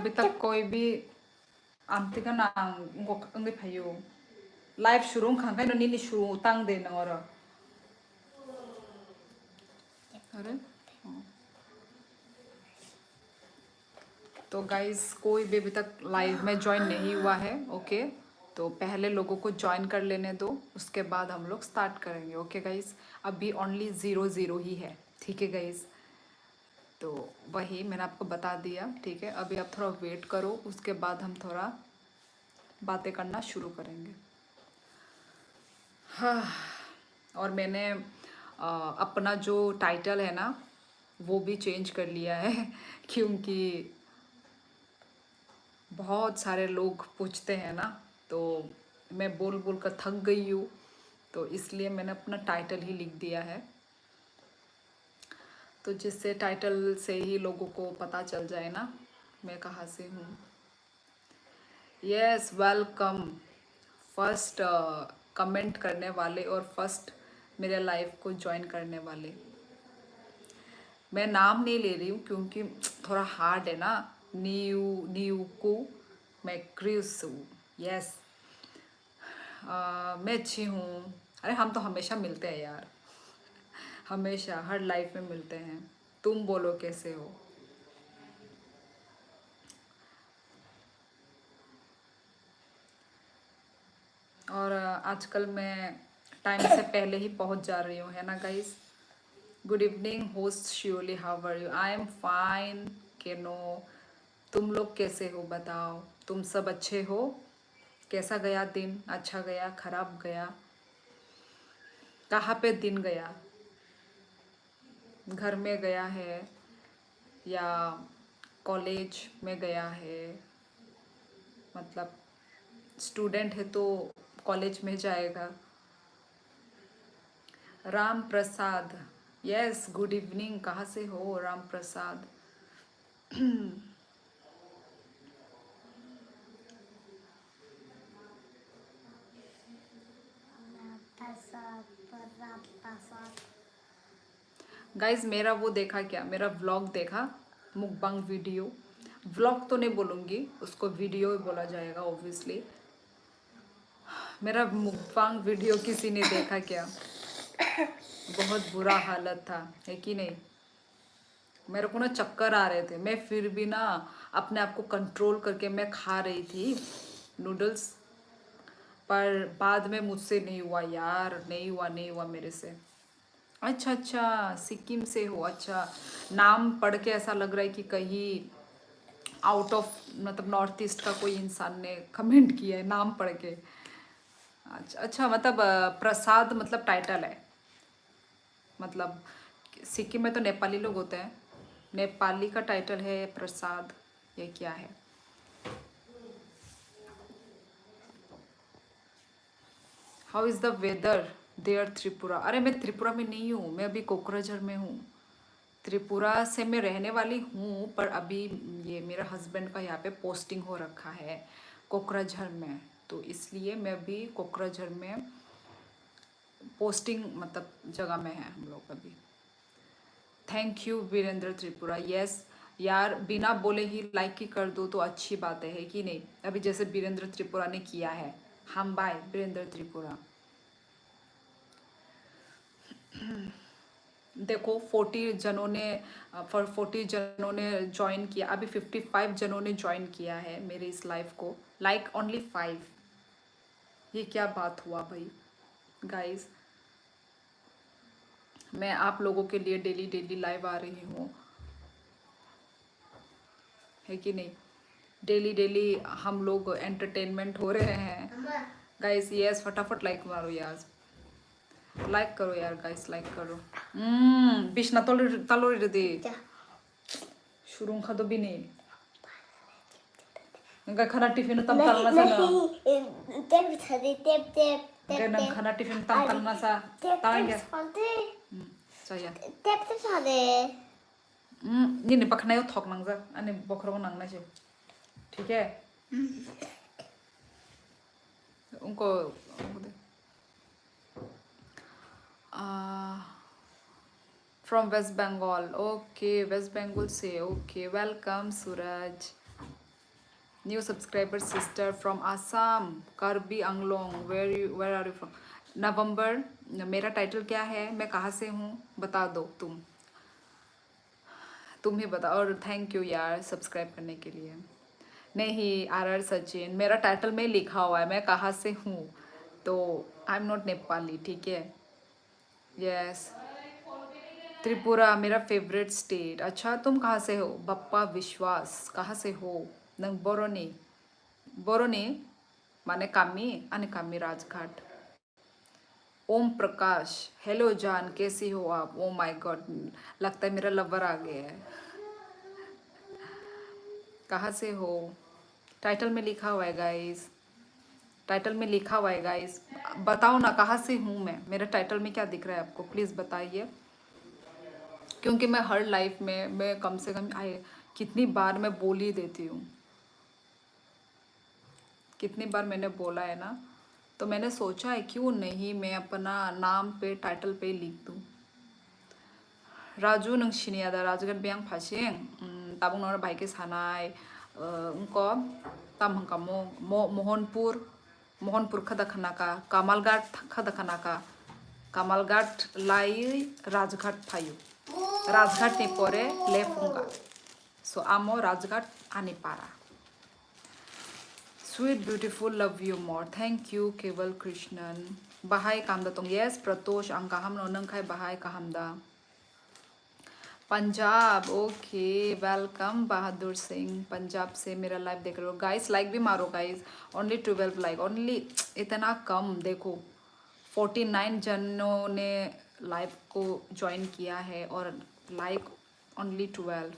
अभी तक कोई भी आमतिका ना अंगे भाइयो लाइव शुरू खांगा नो नी शुरू तांग दे ना और अरे तो गाइस कोई भी अभी तक लाइव में ज्वाइन नहीं हुआ है ओके। तो पहले लोगों को ज्वाइन कर लेने दो, उसके बाद हम लोग स्टार्ट करेंगे ओके गाइस। अभी ओनली 0 0 ही है, ठीक है गाइस। तो वही मैंने आपको बता दिया, ठीक है। अभी आप थोड़ा वेट करो, उसके बाद हम थोड़ा बातें करना शुरू करेंगे। हाँ, और मैंने अपना जो टाइटल है ना वो भी चेंज कर लिया है क्योंकि बहुत सारे लोग पूछते हैं ना, तो मैं बोल बोल कर थक गई हूँ, तो इसलिए मैंने अपना टाइटल ही लिख दिया है। तो जिससे टाइटल से ही लोगों को पता चल जाए ना मैं कहाँ से हूँ। यस वेलकम फर्स्ट कमेंट करने वाले और फर्स्ट मेरे लाइफ को ज्वाइन करने वाले। मैं नाम नहीं ले रही हूँ क्योंकि थोड़ा हार्ड है ना, न्यू न्यू को मैं क्रिस हूँ। यस मैं अच्छी हूँ। अरे हम तो हमेशा मिलते हैं यार, हमेशा हर लाइफ में मिलते हैं। तुम बोलो कैसे हो। और आजकल मैं टाइम से पहले ही पहुंच जा रही हूँ, है ना guys. Good evening host Shiyoli, how are you. I am fine केनो। तुम लोग कैसे हो बताओ, तुम सब अच्छे हो। कैसा गया दिन, अच्छा गया खराब गया, कहाँ पे दिन गया, घर में गया है या कॉलेज में गया है। मतलब स्टूडेंट है तो कॉलेज में जाएगा। Ram Prasad, yes good evening, कहाँ से हो राम प्रसाद। गाइज मेरा वो देखा क्या, मेरा व्लॉग देखा, मुकबांग वीडियो। व्लॉग तो नहीं बोलूँगी उसको, वीडियो ही बोला जाएगा ऑब्वियसली। मेरा मुकबांग वीडियो किसी ने देखा क्या, बहुत बुरा हालत था, है कि नहीं। मेरे को ना चक्कर आ रहे थे, मैं फिर भी ना अपने आप को कंट्रोल करके मैं खा रही थी नूडल्स, पर बाद में मुझसे नहीं हुआ यार, नहीं हुआ मेरे से। अच्छा अच्छा, सिक्किम से हो, अच्छा। नाम पढ़ के ऐसा लग रहा है कि कहीं आउट ऑफ मतलब नॉर्थ ईस्ट का कोई इंसान ने कमेंट किया है नाम पढ़ के। अच्छा अच्छा, मतलब प्रसाद मतलब टाइटल है। मतलब सिक्किम में तो नेपाली लोग होते हैं, नेपाली का टाइटल है प्रसाद, ये क्या है। How is the weather there Tripura. अरे मैं त्रिपुरा में नहीं हूँ, मैं अभी कोकराझार में हूँ। त्रिपुरा से मैं रहने वाली हूँ, पर अभी ये मेरा हस्बैंड का यहाँ पे पोस्टिंग हो रखा है कोकराझार में, तो इसलिए मैं अभी कोकराझार में पोस्टिंग मतलब जगह में है हम लोग अभी। Thank you Virendra Tripura, yes यार बिना बोले ही लाइक ही कर दो तो अच्छी बात है कि नहीं। अभी जैसे वीरेंद्र त्रिपुरा ने किया है, हम बाय वीरेंद्र त्रिपुरा। देखो 40 जनों ने 40 जनों ने ज्वाइन किया, अभी 55 जनों ने ज्वाइन किया है मेरे इस लाइफ को, लाइक ओनली 5। ये क्या बात हुआ भाई गाइस। मैं आप लोगों के लिए डेली डेली लाइव आ रही हूँ, है कि नहीं। डेली डेली हम लोग एंटरटेनमेंट हो रहे हैं गाइस। यस फटाफट लाइक मारो यार, लाइक करो यार गाइस, लाइक करो। बिश्ना तलोरी दे शुरू खा दो भी नहीं नंगा खाना टिफिन तम तलना सा नंगा खाना टिफिन तम तलना सा तांगे saya ini pakna yo thok nangja ani bokro nangna sih, ठीक है। उनको फ्रॉम वेस्ट बंगाल, ओके वेस्ट बंगाल से, okay welcome Suraj. New subscriber sister from Assam, Karbi Anglong, where are you from? November. मेरा टाइटल क्या है, मैं कहाँ से हूँ, बता दो तुम ही बताओ। और थैंक यू यार सब्सक्राइब करने के लिए। नहीं, RR सचिन मेरा टाइटल में लिखा हुआ है, मैं कहाँ से हूँ, तो आई एम नॉट नेपाली, ठीक है। यस, त्रिपुरा मेरा फेवरेट स्टेट। अच्छा, तुम कहाँ से हो? बप्पा विश्वास कहाँ से हो? नंग बोरोनी, बोरोनी माने कामी, अने कामी राजघाट। ओम प्रकाश, हेलो जान, कैसी हो आप? ओ माय गॉड, लगता है मेरा लवर आ गया है। कहाँ से हो? टाइटल में लिखा हुआ है गाइस, टाइटल में लिखा हुआ है गाइस, बताओ ना कहाँ से हूँ मैं। मेरे टाइटल में क्या दिख रहा है आपको, प्लीज़ बताइए। क्योंकि मैं हर लाइफ में मैं कम से कम कितनी बार मैं बोल ही देती हूँ, कितनी बार मैंने बोला है ना, तो मैंने सोचा है क्यों नहीं मैं अपना नाम पे टाइटल पे लिख दूँ। राजू नोंसिनियादा राजगढ़ बियांग फासिंग ताबुंग नोर भाईके सानाय उनको तामहंका मोहनपुर, मोहनपुर खदखनाका कमालघाट खदखनाका कमालघाट लाई राजघाट फायु राजघाट नि परे लेफुंगा सो आमो राजघाट आनिपारा। Sweet beautiful love you more, thank you Keval Krishnan. बाहाय कामदा तंग, यस प्रतोष आं काहाम नो नंखाय बाहाय काहामदा। पंजाब, ओके वेलकम बहादुर सिंह, पंजाब से मेरा लाइव देख रहे हो गाइस। लाइक भी मारो गाइस, ओनली 12 लाइक, ओनली इतना कम देखो, 49 जनों ने लाइव को ज्वाइन किया है और लाइक ओनली 12।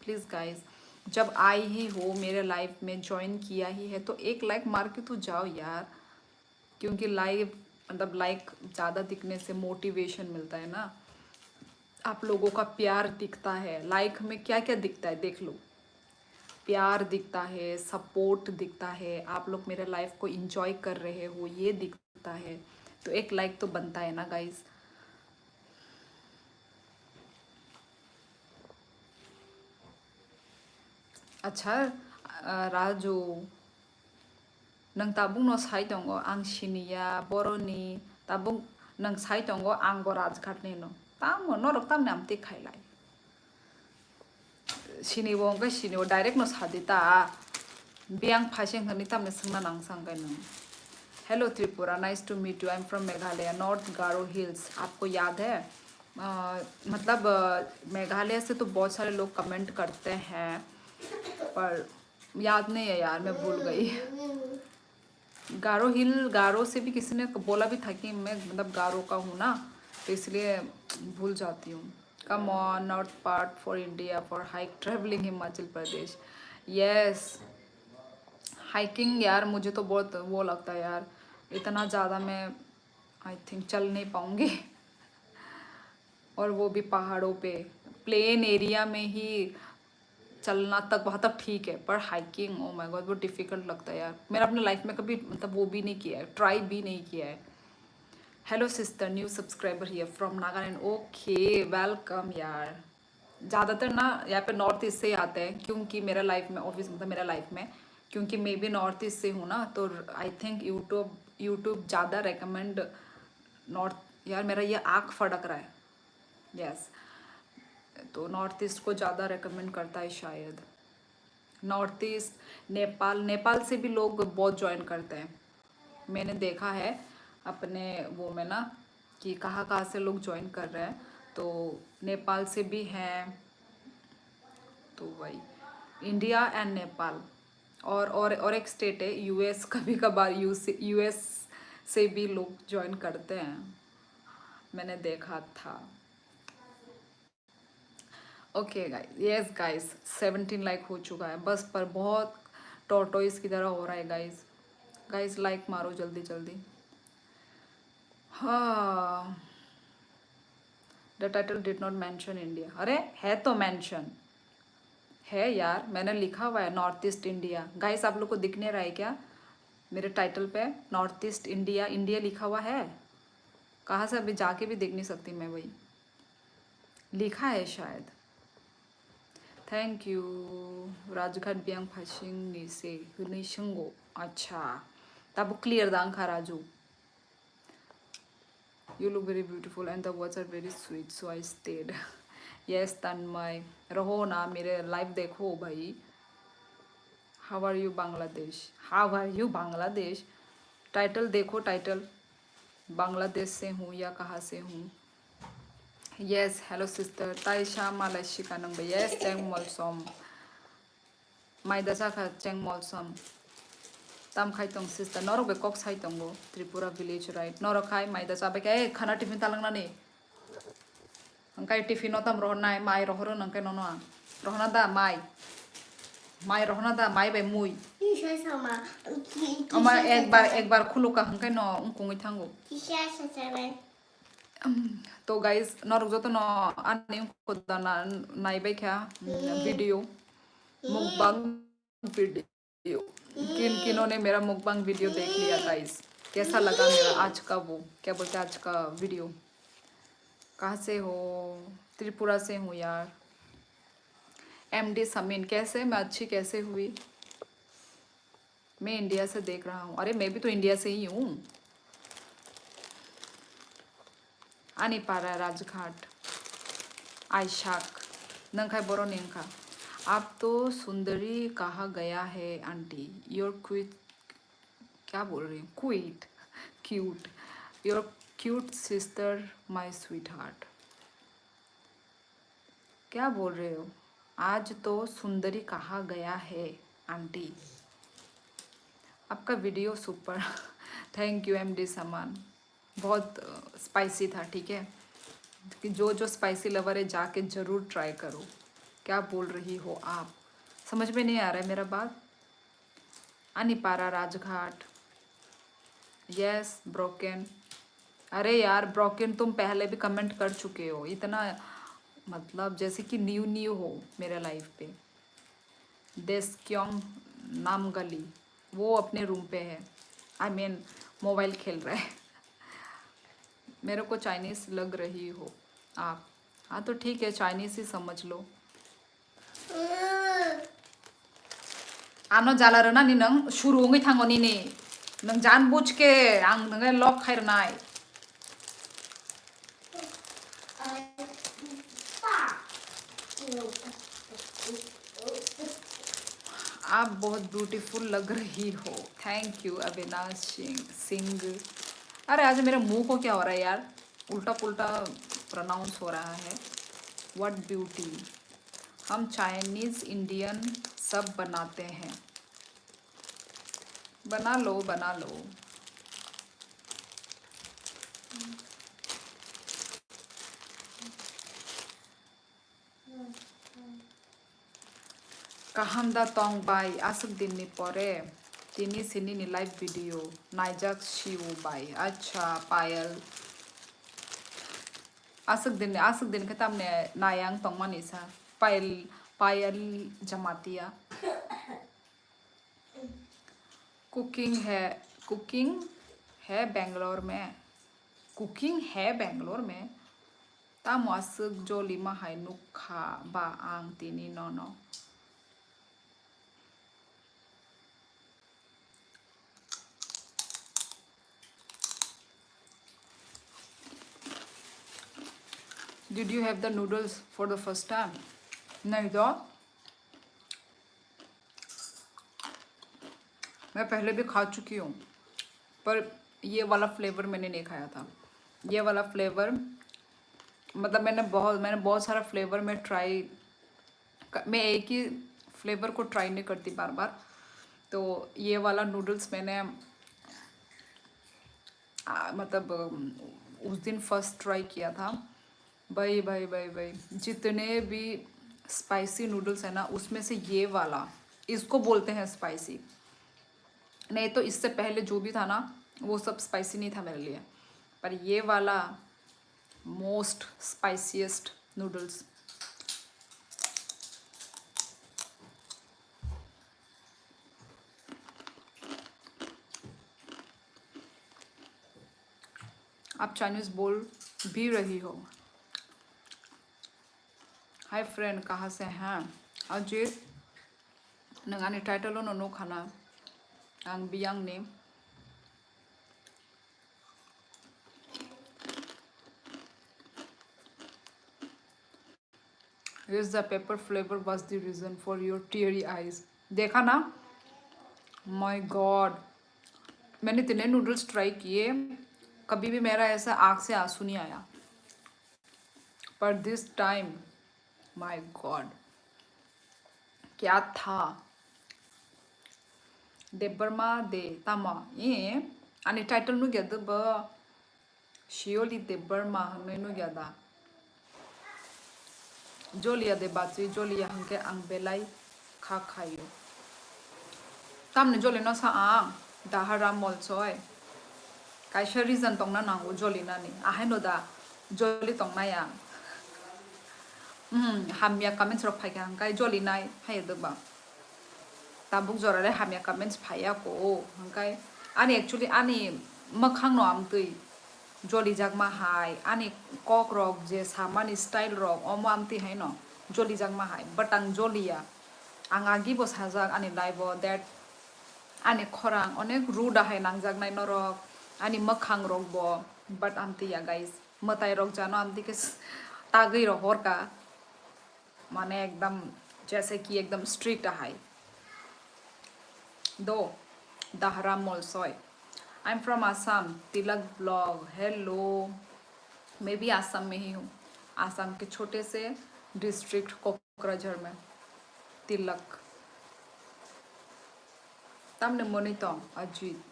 प्लीज़ गाइस, जब आई ही हो मेरे लाइव में ज्वाइन किया ही है तो एक लाइक मार के तो जाओ यार, क्योंकि लाइव मतलब लाइक ज़्यादा दिखने से मोटिवेशन मिलता है ना। आप लोगों का प्यार दिखता है, लाइक में क्या क्या दिखता है देख लो, प्यार दिखता है, सपोर्ट दिखता है, आप लोग मेरे लाइफ को इंजॉय कर रहे हो ये दिखता है, तो एक लाइक तो बनता है ना गाइस। अच्छा राजू नंग ताबुं नो साइ दंगो आं सिनिया बर'नि ताबुं नंग साइ दंगो आंबो राजघाटनि नो तामो नरक तामने आमते खाइलाय सिनिबो ओंखाय सिनिबो डायरेक्ट नो सादिता बियांग फासें हनि तामने सोंना नां सांगाय नों। Hello Tripura, nice to meet you, I am from Meghalaya North Garo Hills. आपको याद है मतलब मेघालय से तो बहुत सारे लोग कमेंट करते हैं पर याद नहीं है यार, मैं भूल गई। गारो हिल, गारो से भी किसी ने बोला भी था कि मैं मतलब गारो का हूँ ना, तो इसलिए भूल जाती हूँ। Come on north part for India for hike travelling Himachal Pradesh. Yes, hiking यार मुझे तो बहुत वो लगता है यार, इतना ज़्यादा मैं आई थिंक चल नहीं पाऊँगी। और वो भी पहाड़ों पे, प्लेन एरिया में ही चलना तक वहाँ तक ठीक है, पर हाइकिंग ओ माय गॉड बहुत डिफिकल्ट लगता है यार। मैंने अपने लाइफ में कभी मतलब वो भी नहीं किया है, ट्राई भी नहीं किया है। Hello sister, new subscriber here from Nagaland, okay welcome यार। ज़्यादातर ना यहाँ पे नॉर्थ ईस्ट से ही आते हैं, क्योंकि मेरा लाइफ में ऑफिस मतलब मेरा लाइफ में क्योंकि मैं भी नॉर्थ ईस्ट से हूँ ना, तो आई थिंक यूट्यूब ज़्यादा रेकमेंड नॉर्थ। यार मेरा ये आँख फड़क रहा है, यस, तो नॉर्थ ईस्ट को ज़्यादा रेकमेंड करता है शायद। नॉर्थ ईस्ट, नेपाल, नेपाल से भी लोग बहुत ज्वाइन करते हैं, मैंने देखा है अपने वो में ना कि कहाँ कहाँ से लोग ज्वाइन कर रहे हैं, तो नेपाल से भी हैं, तो वही इंडिया एंड नेपाल। और एक स्टेट है यूएस, कभी कभार यूएस से भी लोग ज्वाइन करते हैं, मैंने देखा था। Okay guys, yes guys 17 like हो चुका है बस, पर बहुत टॉर्टोइस की तरह हो रहा है गाइस। गाइस लाइक मारो जल्दी जल्दी। हाँ, the title did not mention India, अरे है तो मेंशन है यार, मैंने लिखा हुआ है नॉर्थ ईस्ट इंडिया। गाइस आप लोग को दिख नहीं रहा है क्या मेरे टाइटल पे नॉर्थ ईस्ट इंडिया, इंडिया लिखा हुआ है? कहाँ से, अभी जाके भी देख नहीं सकती मैं, वही लिखा है शायद। थैंक यू राजघाट बियांग फाशिंग निसे हुनै शंगो अच्छा ताबो क्लियर दांग खा Raju You look very beautiful and the words are very sweet, so I stayed. Yes, Tanmay. रहो ना मेरे live देखो भाई. How are you Bangladesh? How are you Bangladesh? Title देखो टाइटल. बांग्लादेश से हूँ या कहाँ से हूँ. Yes, hello sister. Taisha Malaysia nangba. Yes, Cheng Molsom. Maida Saka Cheng Molsom. Tam khai tong sister. Norok be kok sai tongo. Tripura village right. Norok khai Maida Saba ke khana tiffin talang na ni. Angkai tiffin otam rohna mai rohoro nangkai nono. Rohna da mai. Mai rohna da mai be mui. Ama एक बार खुलो का हंkai no ungkung ithango. तो guys नरक जतो न आने को दाना नाई बे क्या वीडियो मुकबांग वीडियो किन किनों ने मेरा मुकबांग वीडियो देख लिया गाइस कैसा लगा मेरा आज का वो क्या बोलते हैं आज का वीडियो कहाँ से हो त्रिपुरा से हूँ यार एमडी समीन कैसे मैं अच्छी कैसे हुई मैं इंडिया से देख रहा हूँ अरे मैं भी तो इंडिया से ही हूँ आनीपारा राजघाट आयशाक नंखाई बोरो नेंखा आप तो सुंदरी कहा गया है आंटी योर क्विट क्या बोल रही हूँ quit cute your cute sister my sweet heart क्या बोल रहे हो आज तो सुंदरी कहा गया है आंटी आपका video super thank you MD सामान बहुत स्पाइसी था ठीक है कि जो स्पाइसी लवर है जाके ज़रूर ट्राई करो क्या बोल रही हो आप समझ में नहीं आ रहा है मेरा बात अनिपारा राजघाट यस ब्रोकन अरे यार ब्रोकन तुम पहले भी कमेंट कर चुके हो इतना मतलब जैसे कि न्यू हो मेरे लाइफ पे देस्क्योंग नाम गली वो अपने रूम पे है आई मीन मोबाइल खेल रहा है मेरे को चाइनीज लग रही हो आप हाँ तो ठीक है चाइनीज ही समझ लो आनो जाला रना नि नंग शुरू होंगे थांगो नि ने नंग जान बुझ के आंग नंगे लॉक खायरनाय आप बहुत ब्यूटीफुल लग रही हो थैंक यू अविनाश सिंह अरे आज मेरे मुंह को क्या हो रहा है यार उल्टा पुल्टा प्रोनाउंस हो रहा है व्हाट ब्यूटी हम चाइनीज इंडियन सब बनाते हैं बना लो Kahamda tong bai asuk din ni pore tini sini ni live video naijak shiu bai अच्छा पायल asuk din katam ne nayang tong manisa पायल जमातिया कुकिंग है बेंगलोर में ताम asuk जो lima hai nukha ba ang tini nono Did you have the noodles for the first time? नहीं तो मैं पहले भी खा चुकी हूँ पर ये वाला फ्लेवर मैंने नहीं खाया था ये वाला फ्लेवर मतलब मैंने बहुत सारा फ्लेवर में ट्राई मैं एक ही फ्लेवर को ट्राई नहीं करती बार बार तो ये वाला नूडल्स मैंने मतलब उस दिन फर्स्ट ट्राई किया था भाई जितने भी स्पाइसी नूडल्स है ना उसमें से ये वाला इसको बोलते हैं स्पाइसी नहीं तो इससे पहले जो भी था ना वो सब स्पाइसी नहीं था मेरे लिए पर ये वाला मोस्ट स्पाइसीएस्ट नूडल्स आप चाइनीज बोल भी रही हो हाय फ्रेंड कहाँ से हैं अजीत नोंआनि टाइटल नो खाना आं बियांगनि Is the pepper flavor was the reason for your teary eyes? देखा ना? My God, मैंने इतने नूडल्स ट्राई किए, कभी भी मेरा ऐसा आँख से आंसू नहीं आया, पर दिस टाइम माय गॉड क्या था. देबरमा दे तामा ये आनी टाइटल नु गया दब शियोली देबरमा हमें नु गया दा जोलिया दे बाची जोलिया हमके आंग बेलाई खा खायो तामने जोली न सा आंग दाहरा मोलसोय काइशा रीजन तोंगना नांगो जोली नानी आहे नो दा जोली तोंगना या हामिया कमेंट्स रख फाइका हंकाय जोली नाय हाय दबा tabuk jorale hamya comments phaya ko hangkai ani actually ani makhang no amtui joli jagma hai ani kok rok je samani style rok omo amti hai no joli jagma hai but ang jolia anga gibo sajak ani laibo that ani khorang onek ruda hai nangjagnai no rok ani makhang rok bo but amti ya guys matai rok jano amti ke tagai ro horka mane ekdam जैसे कि एकदम strict है दो दाहरा मोलसोय I am from Assam Tilak blog hello मैं भी आसाम में ही हूँ आसाम के छोटे से डिस्ट्रिक्ट कोकराझार में तिलक तमने मोनितोंग अजीत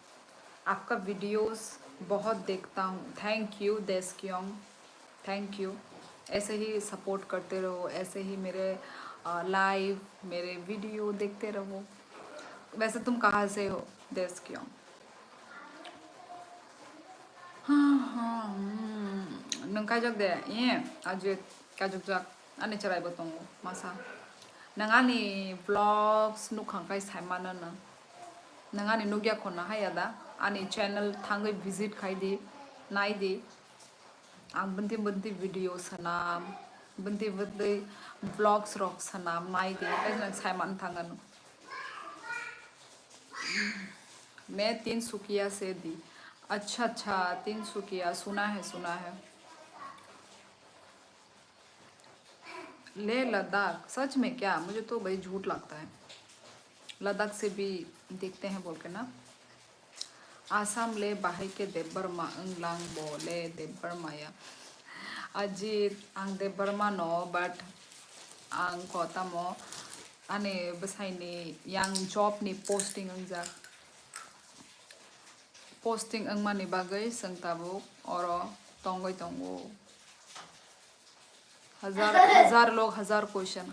आपका वीडियोस बहुत देखता हूँ थैंक यू देस्क्योंग थैंक यू ऐसे ही सपोर्ट करते रहो ऐसे ही मेरे लाइव मेरे वीडियो देखते रहो वैसे तुम कहाँ से हो देश क्यों हाँ नंका जग दे ये आज काजुक जग आने चराई बताऊँ मासा नंगानी व्लॉग्स नुखांकाई साइमाना न नंगानी नुग्या कोना है यादा आनी चैनल थांगे विजिट खाई दी नाई दी आं बंती बंती वीडियो सनाम बंती बंती व्लॉग्स रॉक सनाम नाई दी ऐसे साइमान थांगन मैं तिनसुकिया से दी अच्छा अच्छा तिनसुकिया सुना है ले लद्दाख सच में क्या मुझे तो भाई झूठ लगता है लद्दाख से भी देखते हैं बोल के ना आसाम ले बाहे के देबरमा अंगलांग बोले देबरमा या अजीत आंग देबरमा नो बट आंग कोता मो आने बसाइने yang job ni posting angja posting ang mani bagai sang tabuk oro tonggoi tongo हजार लोग हजार question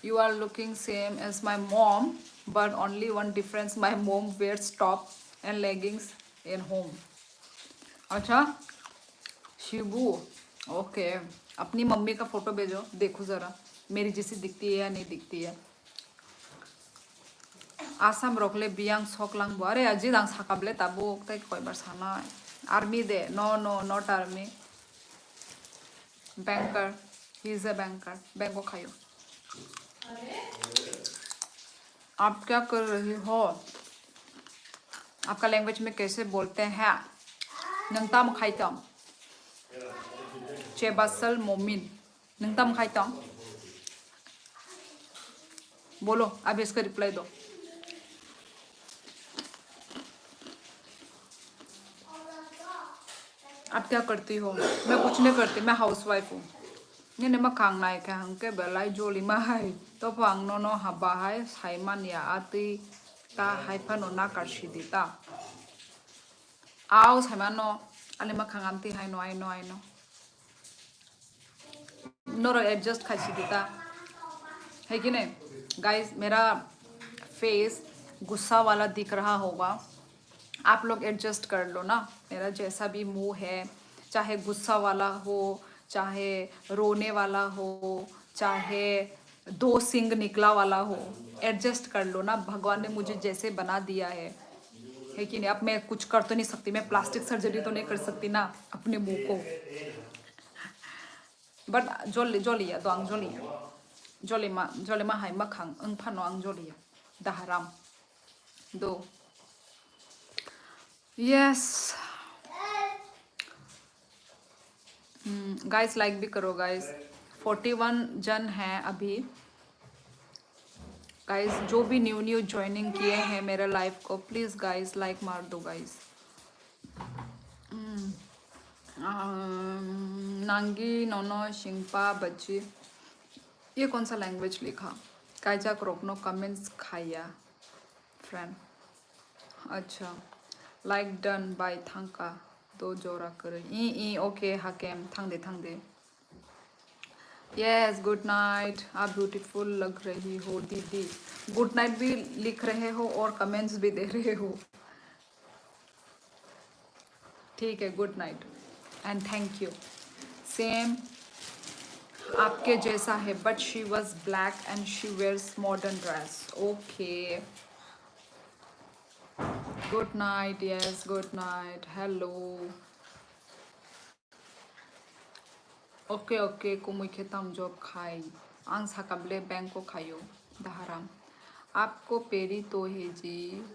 you are looking same as my mom but only one difference my mom wears top and leggings in home अच्छा Shibu okay अपनी mummy का photo भेजो देखो जरा मेरी जैसी दिखती है या नहीं दिखती है आसाम रोकले बियांग सोकलांग अरे अजीत आंग साकाबले ताबो तक कोई बार साना आर्मी दे no no not army banker he is a banker बैंको खायो आप क्या कर रही हो आपका लैंग्वेज में कैसे बोलते हैं नंगताम खाइतम चेबासल मोमिन नंगताम खाइतम बोलो अब इसका रिप्लाई दो आप क्या करती हो मैं कुछ नहीं करती मैं हाउसवाइफ हूँ ये नहीं मैं खांगना है क्या हंके बेलाई जोली में है तो पांग नो नो हब्बा है साइमान या आती ता हाइफा नो ना कर सी देता आओ साइमान नो अले मैं खांगती है no I know no adjust Khasi देता है कि नहीं गाइस मेरा फेस गुस्सा वाला दिख रहा होगा आप लोग एडजस्ट कर लो ना मेरा जैसा भी मुंह है चाहे गुस्सा वाला हो चाहे रोने वाला हो चाहे दो सिंग निकला वाला हो एडजस्ट कर लो ना भगवान ने मुझे जैसे बना दिया है है कि नहीं। अब मैं कुछ कर तो नहीं सकती, मैं प्लास्टिक सर्जरी तो नहीं कर सकती ना अपने मुंह को, बट जलिया दो आं जलिया जलिमा हाय मखां ओं फानो आं जलिया दाहाराम दो। यस गाइस, लाइक भी करो गाइस, 41 जन हैं अभी गाइस। जो भी न्यू ज्वाइनिंग किए हैं मेरे लाइव को, प्लीज गाइस लाइक मार दो गाइस। नांगी नोनो शिंपा बच्ची, ये कौन सा लैंग्वेज लिखा? कायजा क्रोकनो कमेंट्स खाया फ्रेंड। अच्छा, लाइक डन बाय थांका दो जोरा कर ई ओके हकेम थांदे। यस, गुड नाइट, आप ब्यूटीफुल लग रही हो दीदी। गुड नाइट भी लिख रहे हो और कमेंट्स भी दे रहे हो, ठीक है, good night and thank you. Same आपके जैसा है, but she was black and she wears modern dress. Okay, good night, yes good night, hello. Okay कुमुई खेतम जॉब खाई आं साकाबले बैंक को खायो दाहराम। आपको पेरी तो है जी।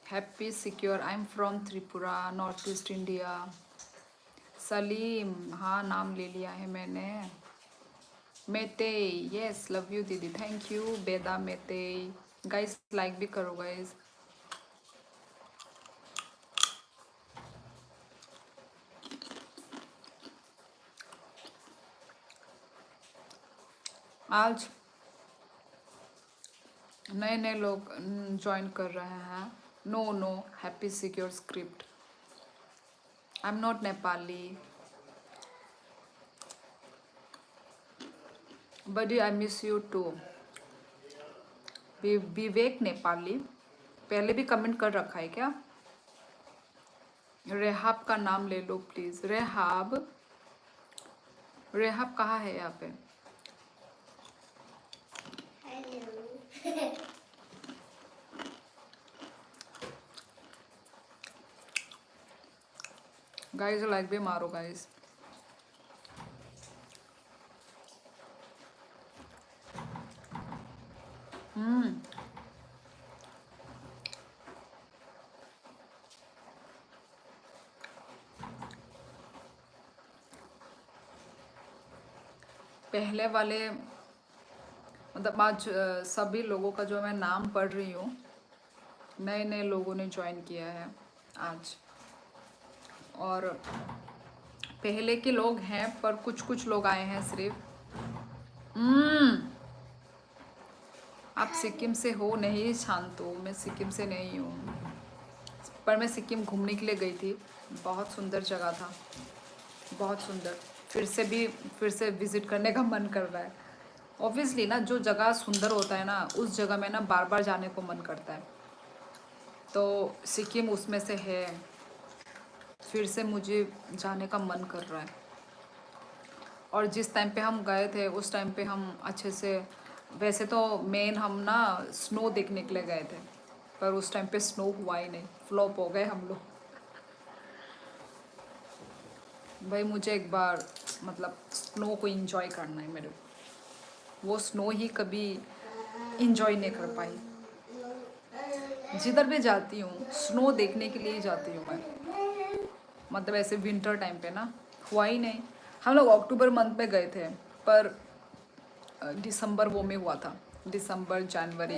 Happy secure, I am from Tripura, north east India. Salim, हाँ नाम ले लिया है मैंने। मेते, यस लव यू दीदी, थैंक यू बेदा मेते। गाइस लाइक भी करो गाइस। आज नए लोग ज्वाइन कर रहे हैं। No happy secure script, I am not Nepali buddy, I miss you too. Vivek Nepali पहले भी कमेंट कर रखा है क्या? रेहाब का नाम ले लो प्लीज। रेहाब कहाँ है यहाँ पे? गाइस लाइक भी मारो गाइस। पहले वाले मतलब आज सभी लोगों का जो मैं नाम पढ़ रही हूँ, नए लोगों ने ज्वाइन किया है आज, और पहले के लोग हैं पर कुछ लोग आए हैं सिर्फ। आप सिक्किम से हो? नहीं शांतो, मैं सिक्किम से नहीं हूँ, पर मैं सिक्किम घूमने के लिए गई थी, बहुत सुंदर जगह था, बहुत सुंदर। फिर से विजिट करने का मन कर रहा है। ऑब्वियसली ना, जो जगह सुंदर होता है ना, उस जगह में ना बार बार जाने को मन करता है, तो सिक्किम उसमें से है। फिर से मुझे जाने का मन कर रहा है। और जिस टाइम पे हम गए थे उस टाइम पे हम अच्छे से, वैसे तो मेन हम ना स्नो देखने के लिए गए थे, पर उस टाइम पे स्नो हुआ ही नहीं, फ्लॉप हो गए हम लोग। भाई मुझे एक बार मतलब स्नो को एंजॉय करना है मेरे, वो स्नो ही कभी एंजॉय नहीं कर पाई। जिधर भी जाती हूँ स्नो देखने के लिए ही जाती हूँ मैं, मतलब ऐसे विंटर टाइम पे ना हुआ ही नहीं। हम लोग अक्टूबर मंथ में गए थे, पर दिसंबर वो में हुआ था, दिसंबर जनवरी।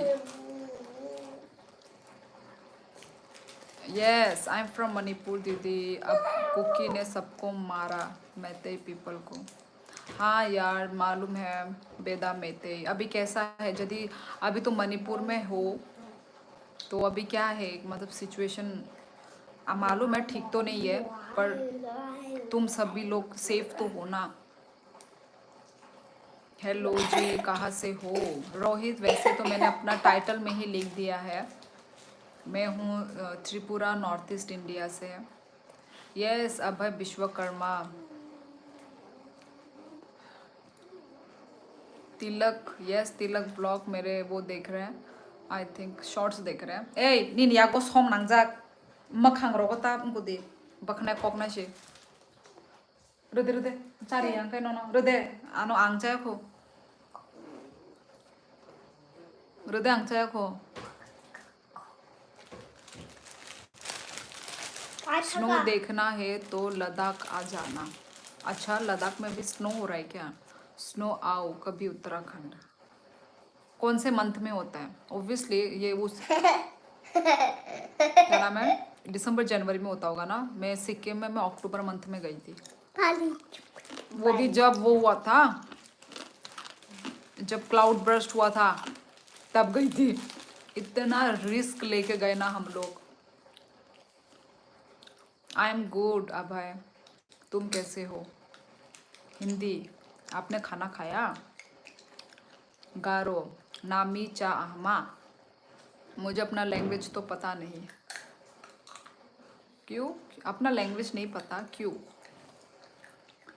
Yes I am from Manipur दीदी। अब कुकी ने सबको मारा, मैते पीपल को। हाँ यार मालूम है बेदा मेते। अभी कैसा है, यदि अभी तो मणिपुर में हो तो अभी क्या है मतलब सिचुएशन मालूम है, ठीक तो नहीं है, पर तुम सभी लोग सेफ तो हो ना। हेलो जी, कहाँ से हो? रोहित, वैसे तो मैंने अपना टाइटल में ही लिख दिया है, मैं हूँ त्रिपुरा, नॉर्थ ईस्ट इंडिया से। यस अभय विश्वकर्मा। तिलक, यस तिलक ब्लॉग मेरे वो देख रहे हैं, आई थिंक शॉर्ट्स देख रहे हैं ए नीन या को सोम नांगजाक मखांग रो को ताप उनको दे बखना कोकना से रुदे रुदे चारी yang kai nono रुदे ano angja ko रुदे angja ko snow देखना है तो लद्दाख आ जाना अच्छा लद्दाख में भी स्नो हो रहा है क्या स्नो आओ कभी उत्तराखंड कौन से मंथ में होता है ऑब्वियसली ये उस क्या नाम है दिसंबर जनवरी में होता होगा ना मैं सिक्किम में मैं अक्टूबर मंथ में गई थी वो भी जब वो हुआ था जब क्लाउड बर्स्ट हुआ था तब गई थी इतना रिस्क लेके गए ना हम लोग आई एम गुड अभय तुम कैसे हो हिंदी आपने खाना खाया गारो नामी चा आहमा मुझे अपना लैंग्वेज तो पता नहीं क्यों अपना लैंग्वेज नहीं पता क्यों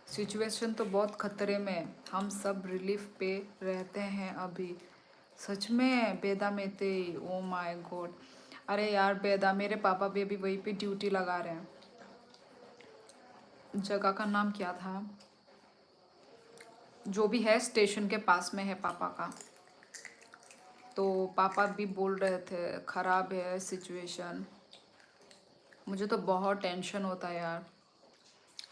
सिचुएशन तो बहुत खतरे में हम सब रिलीफ पे रहते हैं अभी सच में बेदा में थे ओ माय गॉड अरे यार बेदा मेरे पापा भी अभी वहीं पे ड्यूटी लगा रहे हैं जगह का नाम क्या था जो भी है स्टेशन के पास में है पापा का तो पापा भी बोल रहे थे ख़राब है सिचुएशन मुझे तो बहुत टेंशन होता है यार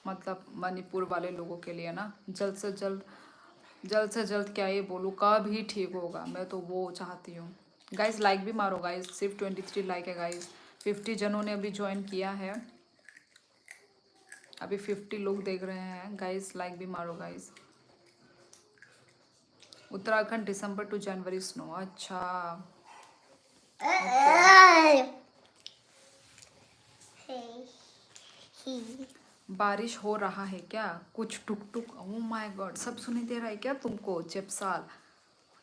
मतलब मणिपुर वाले लोगों के लिए ना जल्द से जल्द क्या ये बोलूँ कब ही ठीक होगा मैं तो वो चाहती हूँ गाइस लाइक भी मारो गाइस सिर्फ 23 लाइक है गाइस 50 जनों ने अभी ज्वाइन किया है अभी 50 लोग देख रहे हैं गाइस लाइक भी मारो guys Uttarakhand December to January snow अच्छा बारिश हो रहा है क्या कुछ टुक टुक ओह माय गॉड सब सुनाई दे रहा है क्या तुमको चेपसाल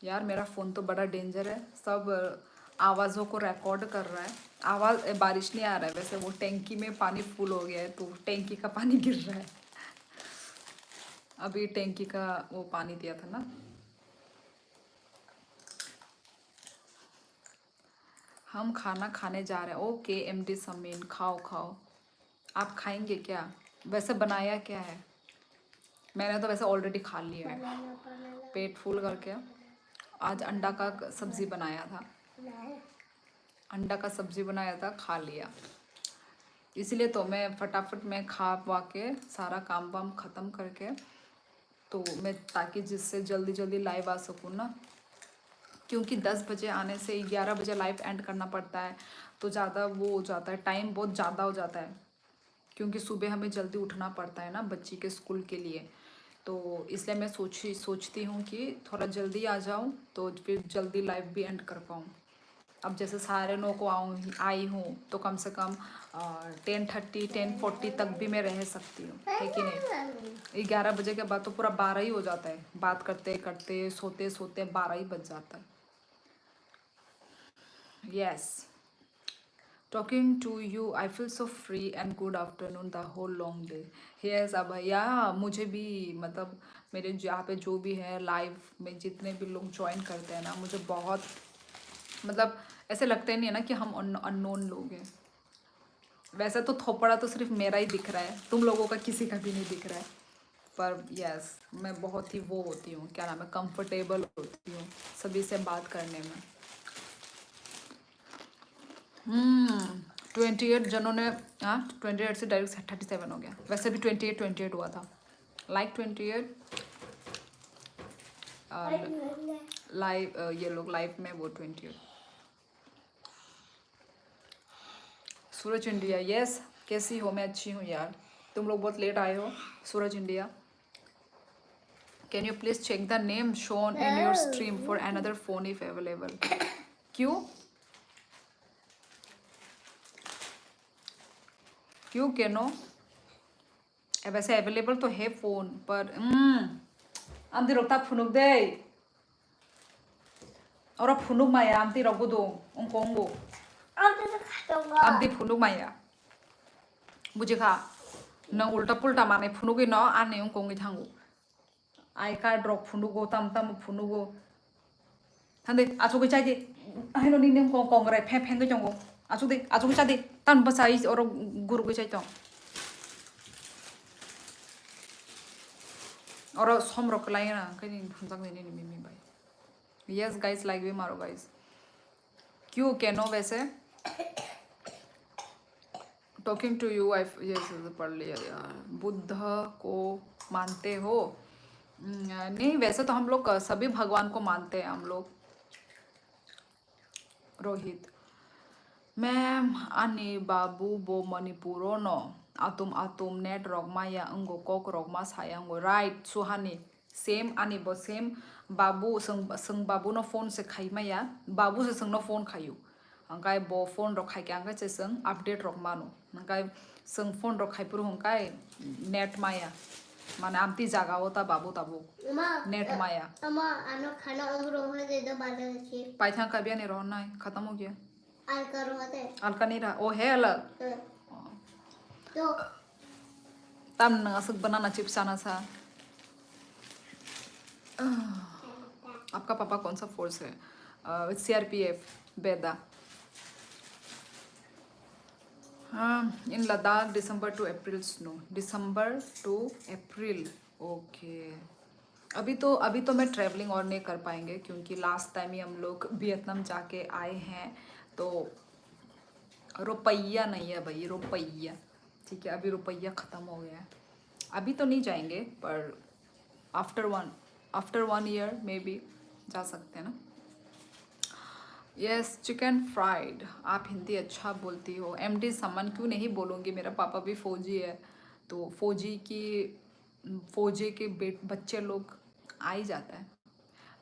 यार मेरा फ़ोन तो बड़ा डेंजर है सब आवाज़ों को रिकॉर्ड कर रहा है आवाज़ बारिश नहीं आ रहा है वैसे वो टैंकी में पानी फुल हो गया है तो टैंकी का पानी गिर रहा है अभी टैंकी का वो पानी दिया था ना हम खाना खाने जा रहे हैं ओके एमडी समीन खाओ खाओ आप खाएंगे क्या वैसे बनाया क्या है मैंने तो वैसे ऑलरेडी खा लिया है पेट फुल करके आज अंडा का सब्ज़ी बनाया था अंडा का सब्ज़ी बनाया था खा लिया इसलिए तो मैं फटाफट में खा पा के सारा काम वाम ख़त्म करके तो मैं ताकि जिससे जल्दी जल्दी लाइव आ सकूँ ना क्योंकि 10 बजे आने से 11 बजे लाइव एंड करना पड़ता है तो ज़्यादा वो हो जाता है टाइम बहुत ज़्यादा हो जाता है क्योंकि सुबह हमें जल्दी उठना पड़ता है ना बच्ची के स्कूल के लिए तो इसलिए मैं सोचती हूँ कि थोड़ा जल्दी आ जाऊँ तो फिर जल्दी लाइव भी एंड कर पाऊँ अब जैसे साढ़े 9 को आई हूँ तो कम से कम 10:30 10:40 तक भी मैं रह सकती हूँ है कि नहीं 11 बजे के बाद तो पूरा 12 ही हो जाता है बात करते करते सोते सोते 12 ही बज जाता है yes Talking to you, I feel so free and good afternoon the whole long day. Yes, अब या मुझे भी मतलब मेरे यहाँ पे जो भी है लाइव में जितने भी लोग ज्वाइन करते हैं ना मुझे बहुत मतलब ऐसे लगता ही नहीं है ना कि हम अननोन लोग हैं वैसे तो थोपड़ा तो सिर्फ मेरा ही दिख रहा है तुम लोगों का किसी का भी नहीं दिख रहा है पर यस मैं बहुत ही वो होती हूँ क्या नाम है कंफर्टेबल होती हूँ सभी से बात करने में 28 जनों ने 28 से डायरेक्ट 37 हो गया वैसे भी 28 हुआ था लाइक 28 लाइव ये लोग लाइव में वो 28 सूरज इंडिया यस कैसी हो मैं अच्छी हूँ यार तुम लोग बहुत लेट आए हो Suraj India can you please check the name shown in your stream for another phone if available क्यों क्यों केनो वैसे अवेलेबल तो है फ़ोन पर आमदी रोकता फुनुक दे और फुनुक माया आमदी रोको दो उनको आमदी फुनुक माया बुझे खा न उल्टा पुल्टा माने फुनुक न आने उनको थांगो आई कार्ड रॉक फुनुगो तम तम फुनुगो हंदे आसो गई चाहिए hay nó đi nem con cái phe phe tôi chồng à chú cha đi tan bớt sai ở guru cái chạy chồng और सम रख लाए ना कहीं भंजक देने नहीं मिमी भाई यस गाइस लाइक भी मारो गाइस क्यों कैनो वैसे talking to you I yes पढ़ लिया यार बुद्ध को मानते हो नहीं वैसे तो हम लोग सभी भगवान को मानते हैं हम लोग Rohit ma'am ani babu bo manipuro no atum net rogma ya अंगो kok rogma sayang right suhani same ani bo same babu sung babu no phone se khai maya babu se sung no phone khayu angkai bo phone ro khai kyang che sung update rogma no angkai sung phone ro khai pur hongkai net maya माने आमती जागा होता बाबू ताबू net माया अम्मा आनो खाना अंगरो होने दे दो बाले की पाइथां का भी नहीं रहना है खत्म हो गया अलका रहते अलका नहीं रहा ओ है अलग तो तम नसक बनाना चिप्स आना था आपका पापा कौन सा फोर्स है CRPF बेदा in Ladakh December to April snow December to April okay अभी तो मैं ट्रैवलिंग और नहीं कर पाएंगे क्योंकि लास्ट टाइम ही हम लोग वियतनाम जाके आए हैं तो रुपया नहीं है भाई रुपया ठीक है अभी रुपया ख़त्म हो गया है अभी तो नहीं जाएंगे पर after one year may be जा सकते हैं ना यस चिकन फ्राइड आप हिंदी अच्छा बोलती हो MD सम्मान क्यों नहीं बोलूँगी मेरा पापा भी फौजी है तो फौजी के बच्चे लोग आ ही जाता है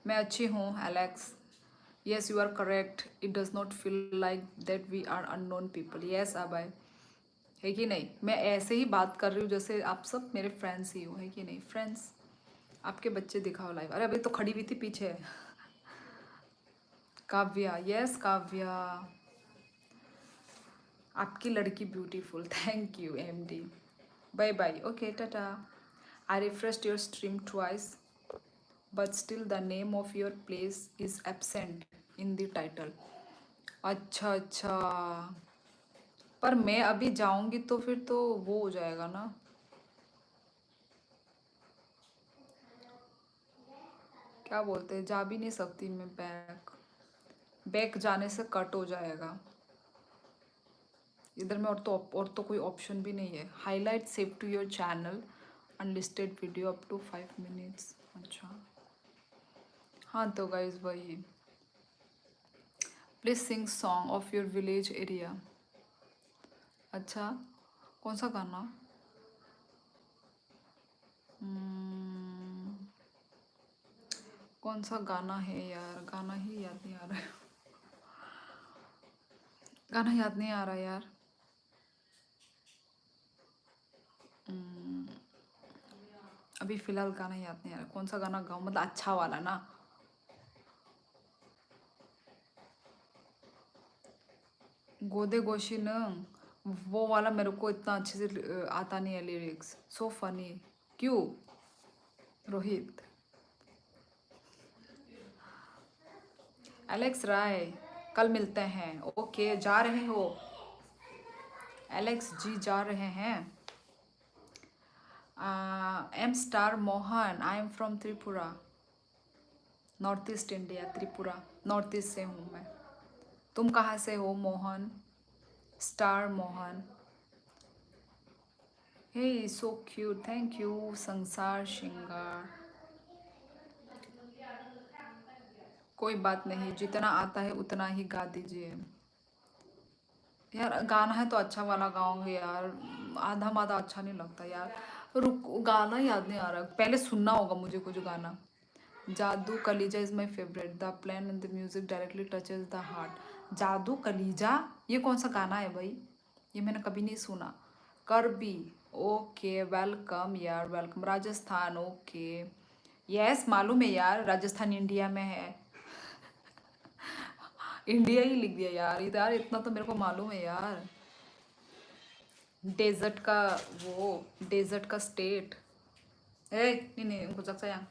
मैं अच्छी हूँ Alex yes you are correct it does not feel like that we are unknown people yes अब है कि नहीं मैं ऐसे ही बात कर रही हूँ जैसे आप सब मेरे फ्रेंड्स ही हो है कि नहीं फ्रेंड्स आपके बच्चे दिखाओ लाइव अरे अभी तो खड़ी हुई थी पीछे काव्या यस काव्या आपकी लड़की beautiful thank you MD bye bye okay टाटा I refreshed your stream twice but still the name of your place is absent in the title अच्छा पर मैं अभी जाऊंगी तो फिर तो वो हो जाएगा ना क्या बोलते हैं जा भी नहीं सकती मैं बैक जाने से कट हो जाएगा इधर में और तो कोई ऑप्शन भी नहीं है highlight save to your channel unlisted video up to 5 minutes अच्छा हाँ तो गाइज वही please sing song of your village area अच्छा कौन सा गाना कौन सा गाना है यार गाना ही याद नहीं आ रहा है गाना याद नहीं आ रहा यार अभी फिलहाल गाना याद नहीं आ रहा कौन सा गाना गाऊं मतलब अच्छा वाला ना गोदे गोशी न वो वाला मेरे को इतना अच्छे से आता नहीं है लिरिक्स सो फनी क्यों रोहित एलेक्स राय कल मिलते हैं ओके जा रहे हो एलेक्स जी जा रहे हैं M star Mohan I am from Tripura north east India Tripura north east से हूँ मैं तुम कहाँ से हो Mohan star Mohan hey so cute thank you संसार श्रृंगार कोई बात नहीं जितना आता है उतना ही गा दीजिए यार गाना है तो अच्छा वाला गाओगे यार आधा माधा अच्छा नहीं लगता यार रुक गाना याद नहीं आ रहा पहले सुनना होगा मुझे कुछ गाना जादू कलीजा is my favourite the plan and the music directly touches the heart जादू कलीजा ये कौन सा गाना है भाई ये मैंने कभी नहीं सुना करबी ओके वेलकम यार वेलकम राजस्थान ओके यस मालूम है यार राजस्थान इंडिया में है इंडिया ही लिख दिया यार इधर इतना तो मेरे को मालूम है यार डेजर्ट का स्टेट ए नहीं उनको sayang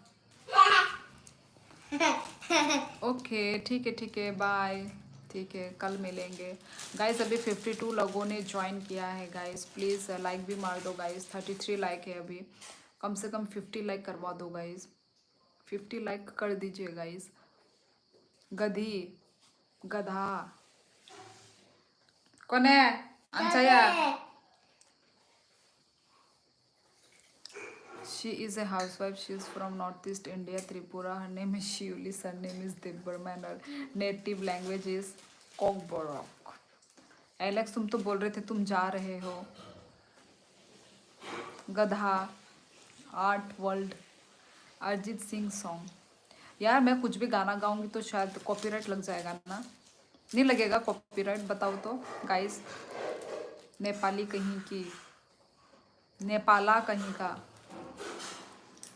ओके ठीक है बाय। ठीक है कल मिलेंगे गाइस। अभी 52 लोगों ने ज्वाइन किया है गाइस, प्लीज़ लाइक भी मार दो गाइस। 33 लाइक है अभी, कम से कम 50 लाइक करवा दो गाइस। 50 लाइक कर दीजिए गाइस। गधी गधा कौन है? अंशया। She is a housewife. She is from Northeast India, Tripura. Her name is Shiuli. Surname is Dibbarman. Her native language is Kokborok. Alex तुम तो बोल रहे थे तुम जा रहे हो। गधा art world Arijit Singh song. यार मैं कुछ भी गाना गाऊंगी तो शायद कॉपीराइट लग जाएगा ना? नहीं लगेगा कॉपीराइट? बताओ तो गाइस। नेपाली कहीं की, नेपाला कहीं का।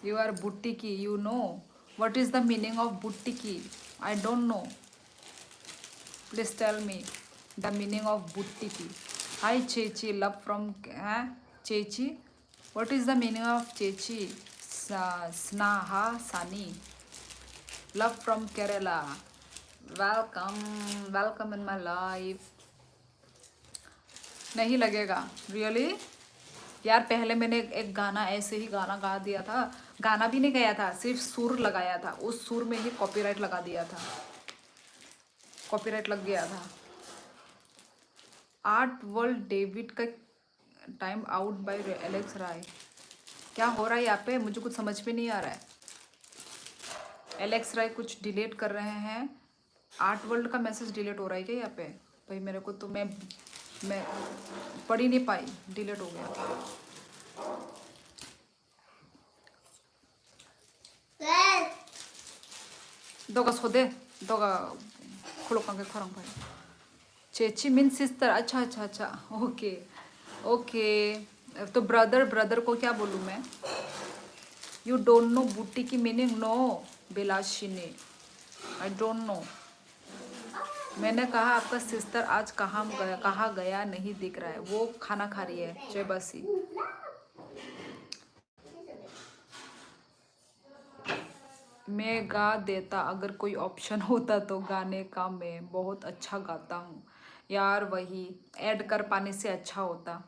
यू आर बुट्टिकी, you know what is the meaning of buttiki? I don't know. Please tell me the meaning of buttiki. Hi Chechi, love from Chechi. What is the meaning of Chechi? Snaha Sani, love from Kerala. Welcome, welcome in my life. नहीं लगेगा really यार। पहले मैंने एक गाना ऐसे ही गाना गा दिया था, गाना भी नहीं गाया था, सिर्फ सुर लगाया था, उस सुर में ही कॉपीराइट लगा दिया था, कॉपीराइट लग गया था। आर्ट वर्ल्ड डेविड का टाइम आउट बाय एलेक्स राय। क्या हो रहा है यहाँ पे? मुझे कुछ समझ में नहीं आ रहा है। एलेक्स राय कुछ डिलीट कर रहे हैं। आर्ट वर्ल्ड का मैसेज डिलीट हो रहा है क्या यहाँ पे? भाई मेरे को तो मैं पढ़ ही नहीं पाई, डिलीट हो गया। दोगा सोदे दोगा खुलो कंगे खरंग भाई। चेची मीन सिस्टर। अच्छा अच्छा अच्छा ओके ओके। तो ब्रदर, ब्रदर को क्या बोलूँ मैं? यू डोंट नो बूटी की मीनिंग? No Bilashini, I don't know. मैंने कहा आपका सिस्टर आज कहाँ गया नहीं दिख रहा है। वो खाना खा रही है जय बसी। मैं गा देता अगर कोई ऑप्शन होता तो गाने का। मैं बहुत अच्छा गाता हूँ यार। वही ऐड कर पाने से अच्छा होता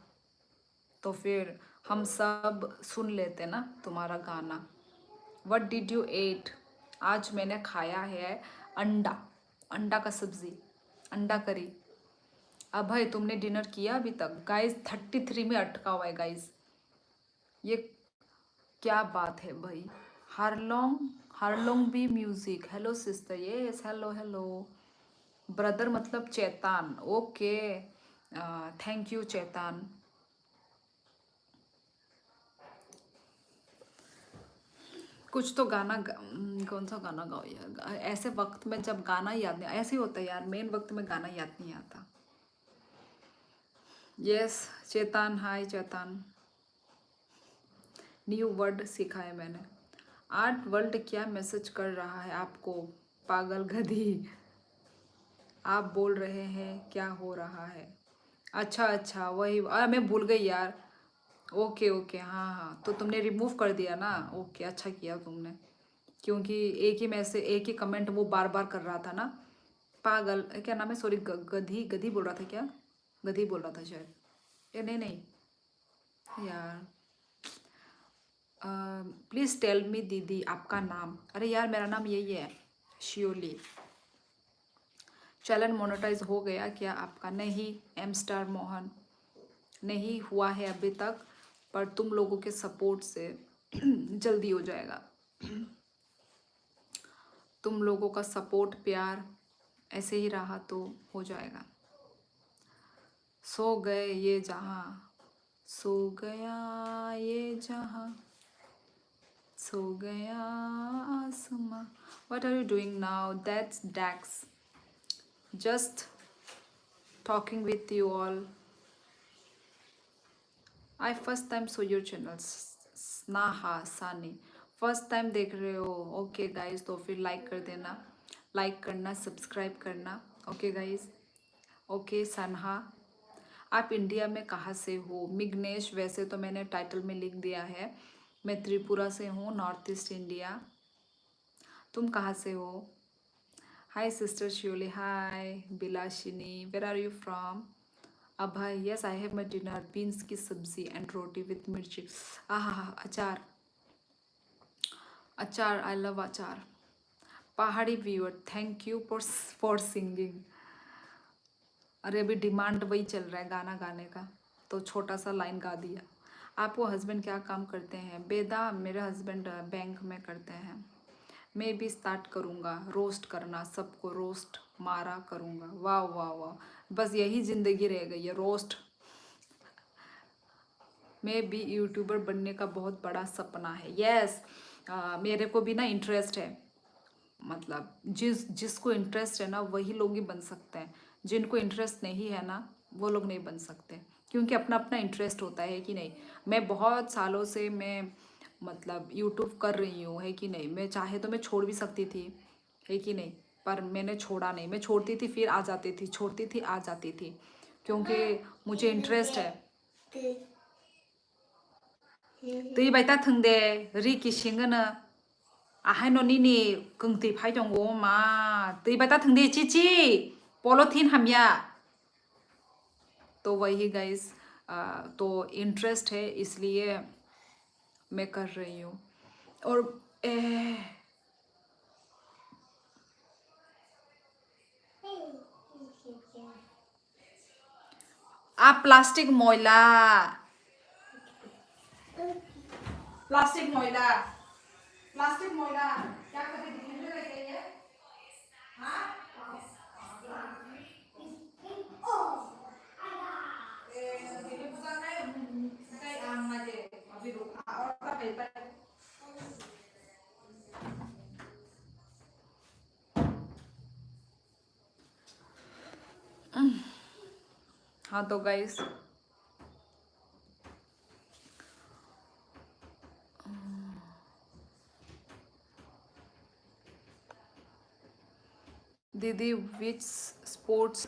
तो फिर हम सब सुन लेते ना तुम्हारा गाना। What did you eat? आज मैंने खाया है अंडा, अंडा का सब्जी, अंडा करी। अब भाई तुमने डिनर किया अभी तक? गाइस 33 में अटका हुआ है गाइस। ये क्या बात है भाई? Harlong, Harlong B music. Hello sister, yes hello hello. Brother मतलब Chaitan, okay thank you Chaitan. कुछ तो गाना कौन सा गाना गाओ यार? ऐसे वक्त में जब गाना याद नहीं, ऐसे ही होता है यार, मेन वक्त में गाना याद नहीं आता। यस चेतन, हाय चेतन। न्यू वर्ड सीखा है मैंने। आर्ट वर्ल्ड क्या मैसेज कर रहा है आपको? पागल गधी, आप बोल रहे हैं क्या हो रहा है? अच्छा अच्छा वही मैं भूल गई यार। ओके ओके हाँ हाँ, तो तुमने रिमूव कर दिया ना? ओके अच्छा किया तुमने, क्योंकि एक ही मैसेज, एक ही कमेंट वो बार बार कर रहा था ना। पागल क्या नाम है? सॉरी गधी, गधी बोल रहा था क्या? गधी बोल रहा था शायद। ये नहीं नहीं यार। प्लीज़ टेल मी दीदी आपका नाम। अरे यार मेरा नाम यही है, शियोली। चैनल मोनेटाइज हो गया क्या आपका? नहीं एम स्टार मोहन, नहीं हुआ है अभी तक, पर तुम लोगों के सपोर्ट से जल्दी हो जाएगा। तुम लोगों का सपोर्ट प्यार ऐसे ही रहा तो हो जाएगा। सो गए ये जहाँ, सो गया ये जहाँ, सो गया आसमां। What are you doing now? That's Dax. Just talking with you all. I first time saw your channel. स्नाहा सानी फर्स्ट टाइम देख रहे हो? ओके गाइस, तो फिर लाइक कर देना, लाइक करना, सब्सक्राइब करना। ओके गाइस, ओके सनहा। आप इंडिया में कहाँ से हो? मिग्नेश, वैसे तो मैंने टाइटल में लिख दिया है, मैं त्रिपुरा से हूँ, नॉर्थ ईस्ट इंडिया। तुम कहाँ से हो? Hi sister Shiyoli, hi Bilashini, where are you from? Abhay, yes I have my dinner, beans की सब्जी एंड रोटी विथ मिर्ची। आहा, अचार, अचार, आई लव अचार। पहाड़ी viewer, thank you for singing. अरे अभी डिमांड वही चल रहा है गाना गाने का, तो छोटा सा लाइन गा दिया। आपको हस्बैंड क्या काम करते हैं? बेदा, मेरे हस्बैंड बैंक में करते हैं। मैं भी स्टार्ट करूँगा रोस्ट करना, सबको रोस्ट मारा करूँगा। वाह वाह वाह, बस यही ज़िंदगी रह गई है, रोस्ट। मैं भी यूट्यूबर बनने का बहुत बड़ा सपना है। यस, मेरे को भी ना इंटरेस्ट है। मतलब जिसको इंटरेस्ट है ना वही लोग ही बन सकते हैं, जिनको इंटरेस्ट नहीं है ना वो लोग नहीं बन सकते, क्योंकि अपना अपना इंटरेस्ट होता है कि नहीं। मैं बहुत सालों से मैं मतलब यूट्यूब कर रही हूँ, है कि नहीं। मैं चाहे तो मैं छोड़ भी सकती थी, है कि नहीं, पर मैंने छोड़ा नहीं। मैं छोड़ती थी फिर आ जाती थी, छोड़ती थी आ जाती थी, क्योंकि मुझे इंटरेस्ट है। तो ये बैठा थंदे री किशिंगन आहायनोनिनी कंगती फाइ दंगो मा दै बैठा थंदे चीची पॉलोथीन हमिया। तो वही गाइस, तो इंटरेस्ट है इसलिए मैं कर रही हूँ। और आप प्लास्टिक मोइला, प्लास्टिक मोइला, प्लास्टिक मोइला क्या करते दिल्ली में रहते हैं? हाँ, दिल्ली पूजा कई आम मजे अभी रुक और का पेपर। हाँ तो गाइस, दीदी which sports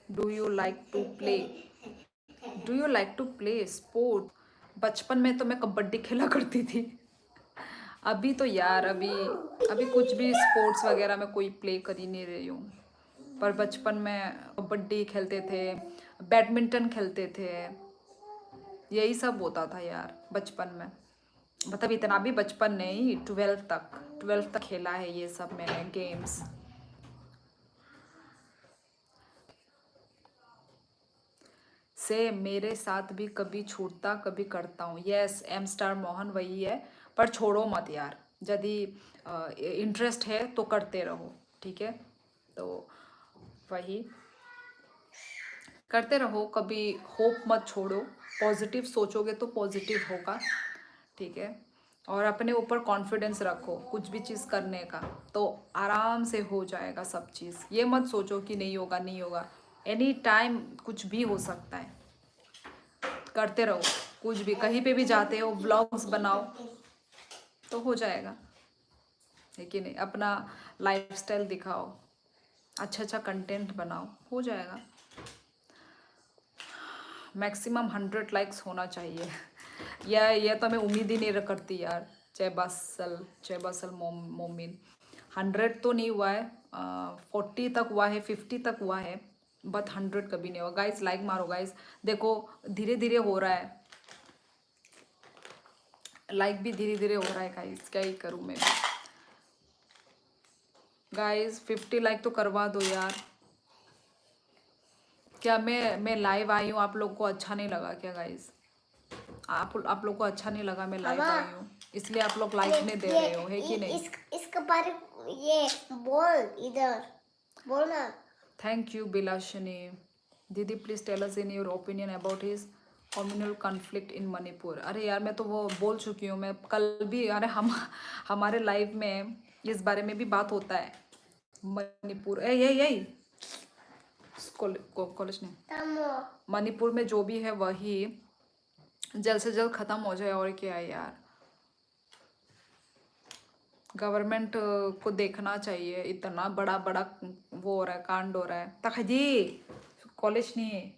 do you like to play? Do you like to play sport? बचपन में तो मैं कबड्डी खेला करती थी। अभी तो यार अभी कुछ भी स्पोर्ट्स वगैरह में कोई प्ले कर ही नहीं रही हूँ। पर बचपन में कबड्डी खेलते थे, बैडमिंटन खेलते थे, यही सब होता था यार बचपन में। मतलब इतना भी बचपन नहीं, 12th तक खेला है ये सब मैंने गेम्स। से मेरे साथ भी कभी छूटता कभी करता हूँ। यस, एम स्टार मोहन वही है, पर छोड़ो मत यार। यदि इंटरेस्ट है तो करते रहो, ठीक है। तो वही करते रहो, कभी होप मत छोड़ो। पॉजिटिव सोचोगे तो पॉजिटिव होगा, ठीक है। और अपने ऊपर कॉन्फिडेंस रखो कुछ भी चीज़ करने का, तो आराम से हो जाएगा सब चीज़। ये मत सोचो कि नहीं होगा नहीं होगा, एनी टाइम कुछ भी हो सकता है। करते रहो, कुछ भी कहीं पे भी जाते हो व्लॉग्स बनाओ तो हो जाएगा, है कि नहीं। अपना लाइफस्टाइल दिखाओ, अच्छा अच्छा कंटेंट बनाओ, हो जाएगा। मैक्सिमम 100 लाइक्स होना चाहिए। यह तो मैं उम्मीद ही नहीं करती यार। जय बासल मोमिन, 100 तो नहीं हुआ है, 40 तक हुआ है, 50 तक हुआ है, बट 100 कभी नहीं हुआ। गाइस लाइक मारो गाइस, देखो धीरे धीरे हो रहा है, लाइक भी धीरे धीरे हो रहा है गाइस, क्या ही करूँ मैं। गाइस 50 लाइक तो करवा दो यार। क्या मैं लाइव आई हूँ, आप लोग को अच्छा नहीं लगा क्या गाइस? आप लोग को अच्छा नहीं लगा मैं लाइव आई हूँ, इसलिए आप लोग लाइक नहीं दे रहे हो, है कि नहीं? इसके बारे ये बोल, इधर बोल ना। Thank you Bilashini. दीदी please tell us in your opinion about his communal conflict in Manipur. अरे यार मैं तो वो बोल चुकी हूँ, मैं कल भी, अरे हमारे लाइव में इस बारे में भी बात होता है। मणिपुर यही कॉलेज नहीं, मणिपुर में जो भी है वही जल्द से जल्द खत्म हो जाए, और क्या है यार। गवर्नमेंट को देखना चाहिए, इतना बड़ा बड़ा वो हो रहा है, कांड हो रहा है। तखजी कॉलेज नहीं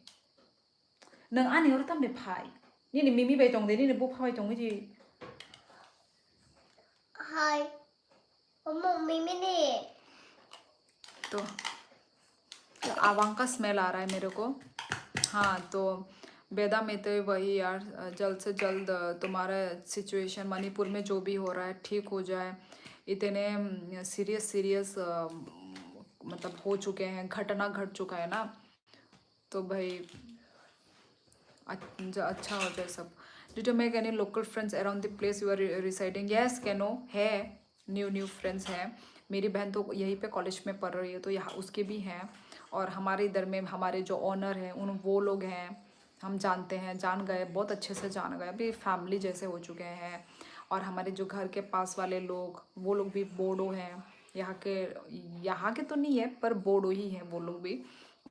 नंग आनी और तम भाईนี่นี่มีใบตองเดนี่นี่บุ๊กเข้าใบตองก็จี हाय मम्मी मैंने तो आवांग का स्मेल आ रहा है मेरे को। हाँ तो बेदा में तो वही यार, जल्द से जल्द तुम्हारा सिचुएशन मणिपुर में जो भी हो रहा है ठीक हो जाए। इतने सीरियस सीरियस मतलब हो चुके हैं, घटना घट चुका है ना, तो भाई अच्छा हो जाए सब। Did you make any local friends around the place you are residing? Yes कैनो है, न्यू फ्रेंड्स हैं। मेरी बहन तो यहीं पे कॉलेज में पढ़ रही है तो यहाँ उसके भी हैं, और हमारे इधर में हमारे जो ऑनर हैं उन वो लोग हैं, हम जानते हैं, जान गए, बहुत अच्छे से जान गए, अभी फैमिली जैसे हो चुके हैं। और हमारे जो घर के पास वाले लोग वो लोग भी बोडो हैं, यहाँ के तो नहीं है पर बोडो ही हैं वो लोग भी।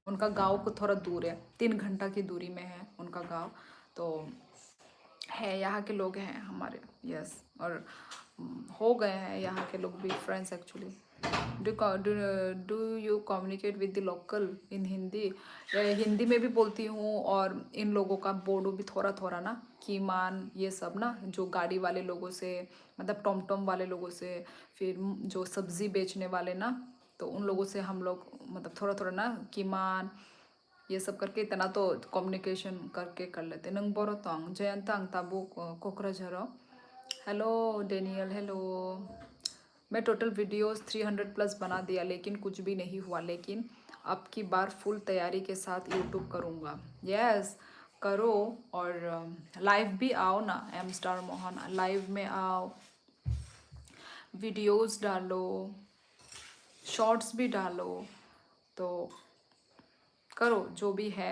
उनका गांव को थोड़ा दूर है, 3 घंटा की दूरी में है उनका गांव, तो है यहाँ के लोग हैं हमारे। यस, और हो गए हैं यहाँ के लोग भी friends actually. Do you communicate with the local in Hindi? Hindi में भी बोलती हूँ, और इन लोगों का बोडो भी थोड़ा थोड़ा ना, कीमान ये सब ना, जो गाड़ी वाले लोगों से, मतलब टॉम टॉम वाले लोगों से, फिर जो सब्जी बेचने वाले ना, तो उन लोगों से हम लोग मतलब थोड़ा थोड़ा ना कीमान ये सब करके इतना तो कम्युनिकेशन करके कर लेते। नंग बोरो तंग जयंतांग ताबू कोकराझारो। Hello Daniel, hello. मैं टोटल वीडियोस 300 प्लस बना दिया लेकिन कुछ भी नहीं हुआ, लेकिन अब की बार फुल तैयारी के साथ यूट्यूब करूँगा। यस करो, और लाइव भी आओ ना, एम स्टार मोहन, लाइव में आओ, वीडियोस डालो, शॉर्ट्स भी डालो, तो करो जो भी है।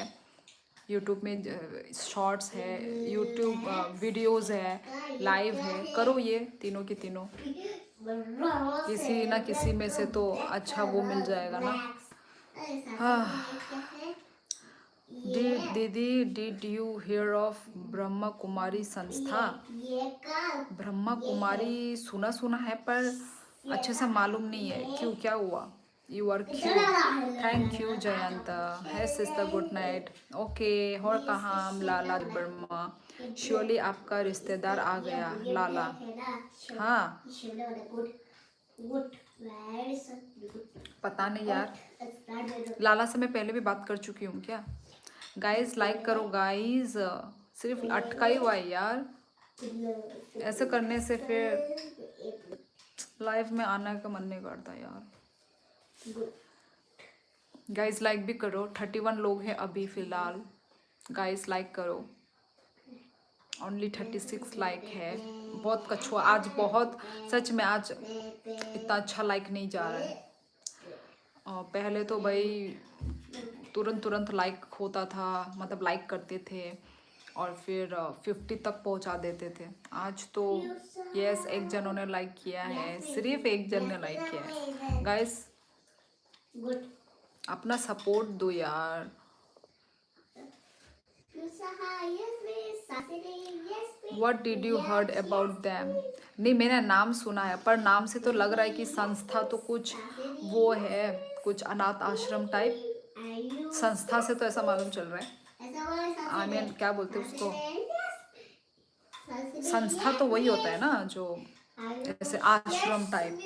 यूट्यूब में शॉर्ट्स है, यूट्यूब वीडियोस है, लाइव है, करो ये तीनों की तीनों, किसी ना किसी में से तो अच्छा वो मिल जाएगा ना। हाँ दीदी, did you hear of Brahma Kumari संस्था? ब्रह्मा कुमारी सुना सुना है पर अच्छे से मालूम नहीं है क्यों, क्या हुआ? You are cute, thank you Jayant, है सिस्टर, गुड नाइट। ओके, और कहाँ हम लाला वर्मा, श्योरली आपका रिश्तेदार आ गया लाला। हाँ पता नहीं यार, लाला से मैं पहले भी बात कर चुकी हूँ क्या? गाइस लाइक करो गाइस, सिर्फ अटका ही हुआ है यार, ऐसे करने से फिर लाइव में आने का मन नहीं करता यार। गाइस लाइक भी करो, 31 लोग हैं अभी फिलहाल। गाइस लाइक करो, ओनली 36 लाइक है। बहुत कछुआ आज, बहुत सच में आज इतना अच्छा लाइक नहीं जा रहा है। पहले तो भाई तुरंत तुरंत लाइक होता था, मतलब लाइक करते थे और फिर 50 तक पहुंचा देते थे। आज तो यस एक जनों ने लाइक किया है, सिर्फ एक जन ने लाइक किया है। गाइस अपना सपोर्ट दो यार। What did you heard about them? नहीं मैंने नाम सुना है, पर नाम से तो लग रहा है कि संस्था तो कुछ वो है, कुछ अनाथ आश्रम टाइप संस्था से तो ऐसा मालूम चल रहा है। आई मीन क्या बोलते हैं उसको, संस्था तो वही होता है ना जो ऐसे आश्रम टाइप।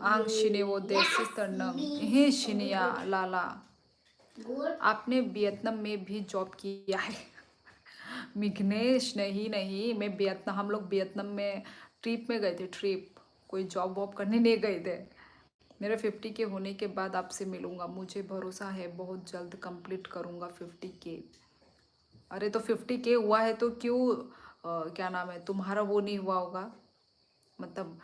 आंग शिने वो देसी तर्नम हे शिनिया लाला, आपने वियतनाम में भी जॉब किया है? मिघ्नेश नहीं, मैं वियतनाम, हम लोग वियतनाम में ट्रिप में गए थे, ट्रिप, कोई जॉब वॉब करने नहीं गए थे। मेरे 50 के होने के बाद आपसे मिलूंगा, मुझे भरोसा है बहुत जल्द कंप्लीट करूंगा 50 के। अरे तो 50 के हुआ है तो क्यों क्या नाम है तुम्हारा वो नहीं हुआ होगा, मतलब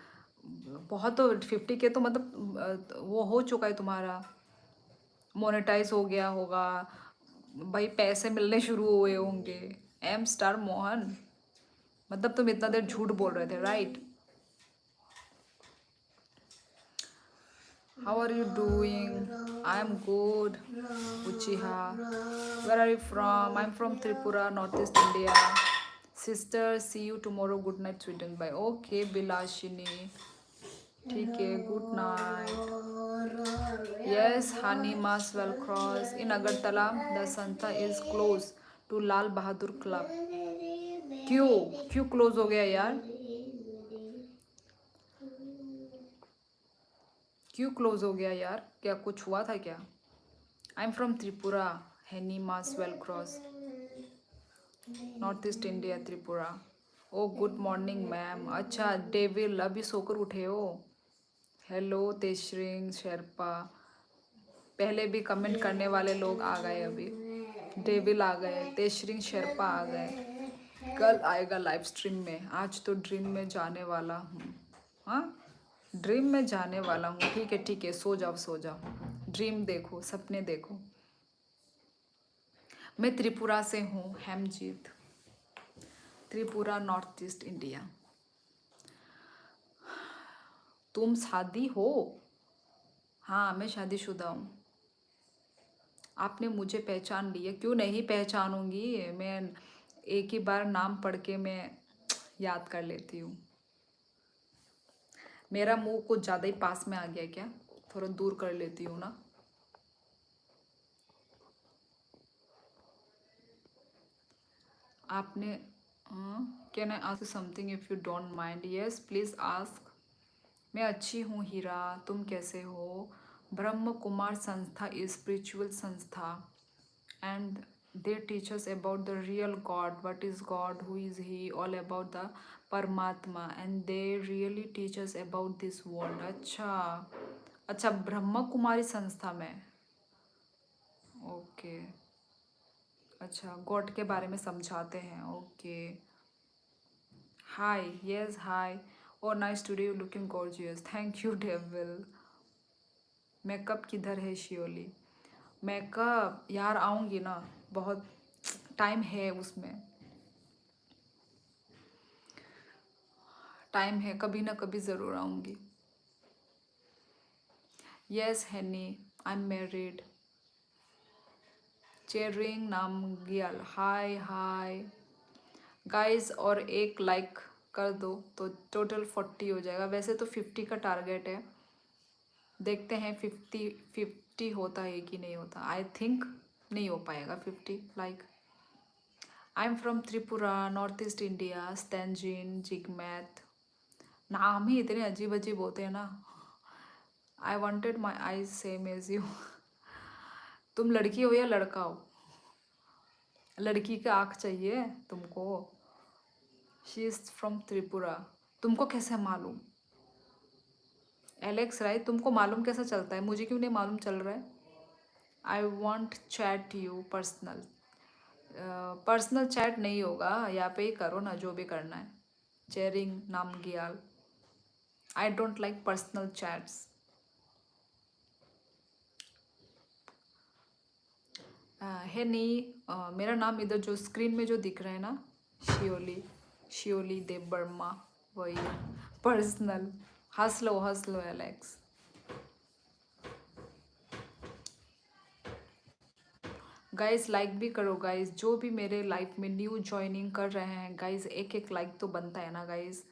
बहुत तो 50 के तो मतलब वो हो चुका है तुम्हारा, मोनेटाइज हो गया होगा भाई, पैसे मिलने शुरू हुए होंगे। एम स्टार मोहन, मतलब तुम इतना देर झूठ बोल रहे थे, right? How are you doing? I am good Uchiha. Where are you from? I am from Tripura, north east India. Sister see you tomorrow, good night Sweden bye. Okay Bilashini, ठीक है, good night. Yes, Hani Mas well cross. In Agartala, the Santa is close to Lal Bahadur club. क्यों क्यों close हो गया यार? क्यों close हो गया यार? क्या कुछ हुआ था क्या? आई am from Tripura, Hani Mas well cross, north east India, Tripura. Oh good morning ma'am. अच्छा डेविल, अभी सोकर उठे हो? हेलो तेशरिंग शेरपा। पहले भी कमेंट करने वाले लोग आ गए, अभी डेविल आ गए, तेशरिंग शेरपा आ गए। कल आएगा लाइव स्ट्रीम में, आज तो ड्रीम में जाने वाला हूँ। हाँ, ड्रीम में जाने वाला हूँ। ठीक है, सो जाओ सो जाओ, ड्रीम देखो, सपने देखो। मैं त्रिपुरा से हूँ, हेमजीत, त्रिपुरा, नॉर्थ ईस्ट इंडिया। तुम शादी हो? हाँ, मैं शादीशुदा हूँ। आपने मुझे पहचान लिया? क्यों नहीं पहचानूंगी, मैं एक ही बार नाम पढ़ के मैं याद कर लेती हूँ। मेरा मुंह कुछ ज़्यादा ही पास में आ गया क्या? थोड़ा दूर कर लेती हूँ ना। आपने can I ask something if you don't mind? Yes please ask. मैं अच्छी हूँ हीरा, तुम कैसे हो? ब्रह्म कुमार संस्था इज स्पिरिचुअल संस्था and they teach us about the real God, what is God, who is he, all about the Paramatma, and they really teach us about this world. अच्छा ब्रह्म कुमारी संस्था में, ओके। अच्छा, गॉड के बारे में समझाते हैं, ओके। हाय, यस हाय, और nice today, you looking gorgeous, thank you devil. Makeup किधर है शियोली? मेकअप यार आऊँगी ना, बहुत टाइम है उसमें, टाइम है, कभी ना कभी ज़रूर आऊँगी। Yes Hani, I am married. Tsering Namgyal, hi hi guys, और एक लाइक कर दो तो टोटल 40 हो जाएगा। वैसे तो 50 का टारगेट है, देखते हैं 50 होता है कि नहीं होता। आई थिंक नहीं हो पाएगा 50 like. I am from Tripura, north east India, Stanzin Jigmet. नाम ही इतने अजीब अजीब होते हैं ना। I wanted my eyes same as you. तुम लड़की हो या लड़का हो? लड़की का आँख चाहिए तुमको? She is from Tripura. तुमको कैसे मालूम? एलेक्स राइट, तुमको मालूम कैसा चलता है, मुझे क्यों नहीं मालूम चल रहा है? I want chat you personal. Personal chat नहीं होगा, यहाँ पे ही करो ना जो भी करना है। Tsering Namgyal, I don't like personal chats. है नहीं, मेरा नाम इधर जो स्क्रीन में जो दिख रहा है ना, शियोली, शियोली देव वर्मा, वही पर्सनल। हंस लो एलेक्स। गाइस लाइक भी करो गाइस, जो भी मेरे लाइफ में न्यू ज्वाइनिंग कर रहे हैं गाइस, एक एक लाइक तो बनता है ना guys.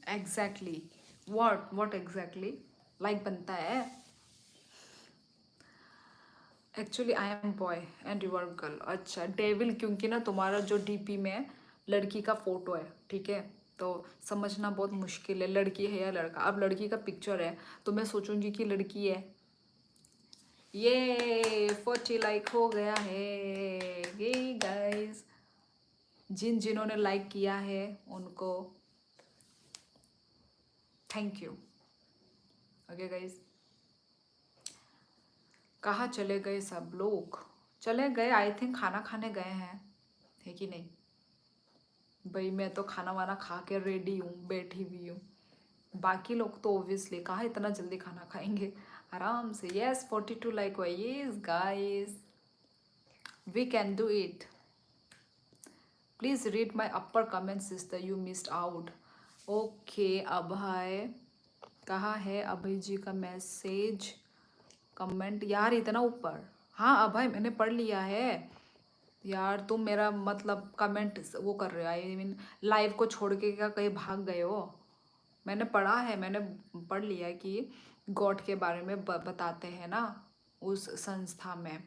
Exactly, what exactly like बनता है। Actually I am boy and you are girl. अच्छा डेविल, क्योंकि ना तुम्हारा जो डीपी में लड़की का फोटो है, ठीक है, तो समझना बहुत मुश्किल है लड़की है या लड़का। अब लड़की का पिक्चर है तो मैं सोचूंगी कि लड़की है। ये 40 लाइक हो गया है ये गाइस। जिन्होंने लाइक किया है उनको थैंक यू। ओके गाइस, कहाँ चले गए सब लोग? चले गए आई थिंक, खाना खाने गए हैं, है कि नहीं? भाई मैं तो खाना वाना खा के रेडी हूँ, बैठी हुई हूँ। बाकी लोग तो ओब्वियसली कहाँ इतना जल्दी खाना खाएंगे, आराम से। यस 42 लाइक हुआ, yes guys we can do it. Please read my upper comment sister, you missed out. Okay Abhay, कहाँ है अभय जी का मैसेज कमेंट यार, इतना ऊपर? हाँ अभय मैंने पढ़ लिया है, यार तुम मेरा मतलब कमेंट वो कर रहे हो, आई मीन लाइव को छोड़ के क्या कहीं भाग गए हो? मैंने पढ़ा है, मैंने पढ़ लिया कि गॉड के बारे में बताते हैं ना उस संस्था में।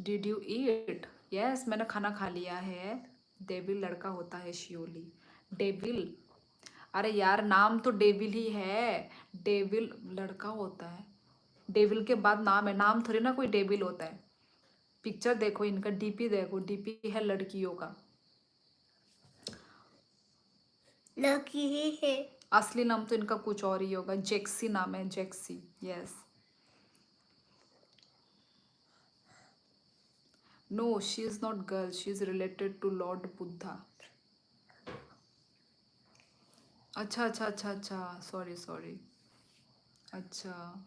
Did you eat? यस, मैंने खाना खा लिया है। डेविल लड़का होता है शियोली। डेविल, अरे यार नाम तो डेविल ही है। डेविल लड़का होता है, डेविल के बाद नाम है, नाम थोड़ी ना कोई डेविल होता है। पिक्चर देखो, इनका डीपी देखो, डीपी है लड़कियों का। लड़की ही है। असली नाम तो इनका कुछ और ही होगा, जेक्सी नाम है, जेक्सी। Yes. No, she is not girl, she is related to lord Buddha. अच्छा अच्छा अच्छा अच्छा, सॉरी सॉरी। अच्छा,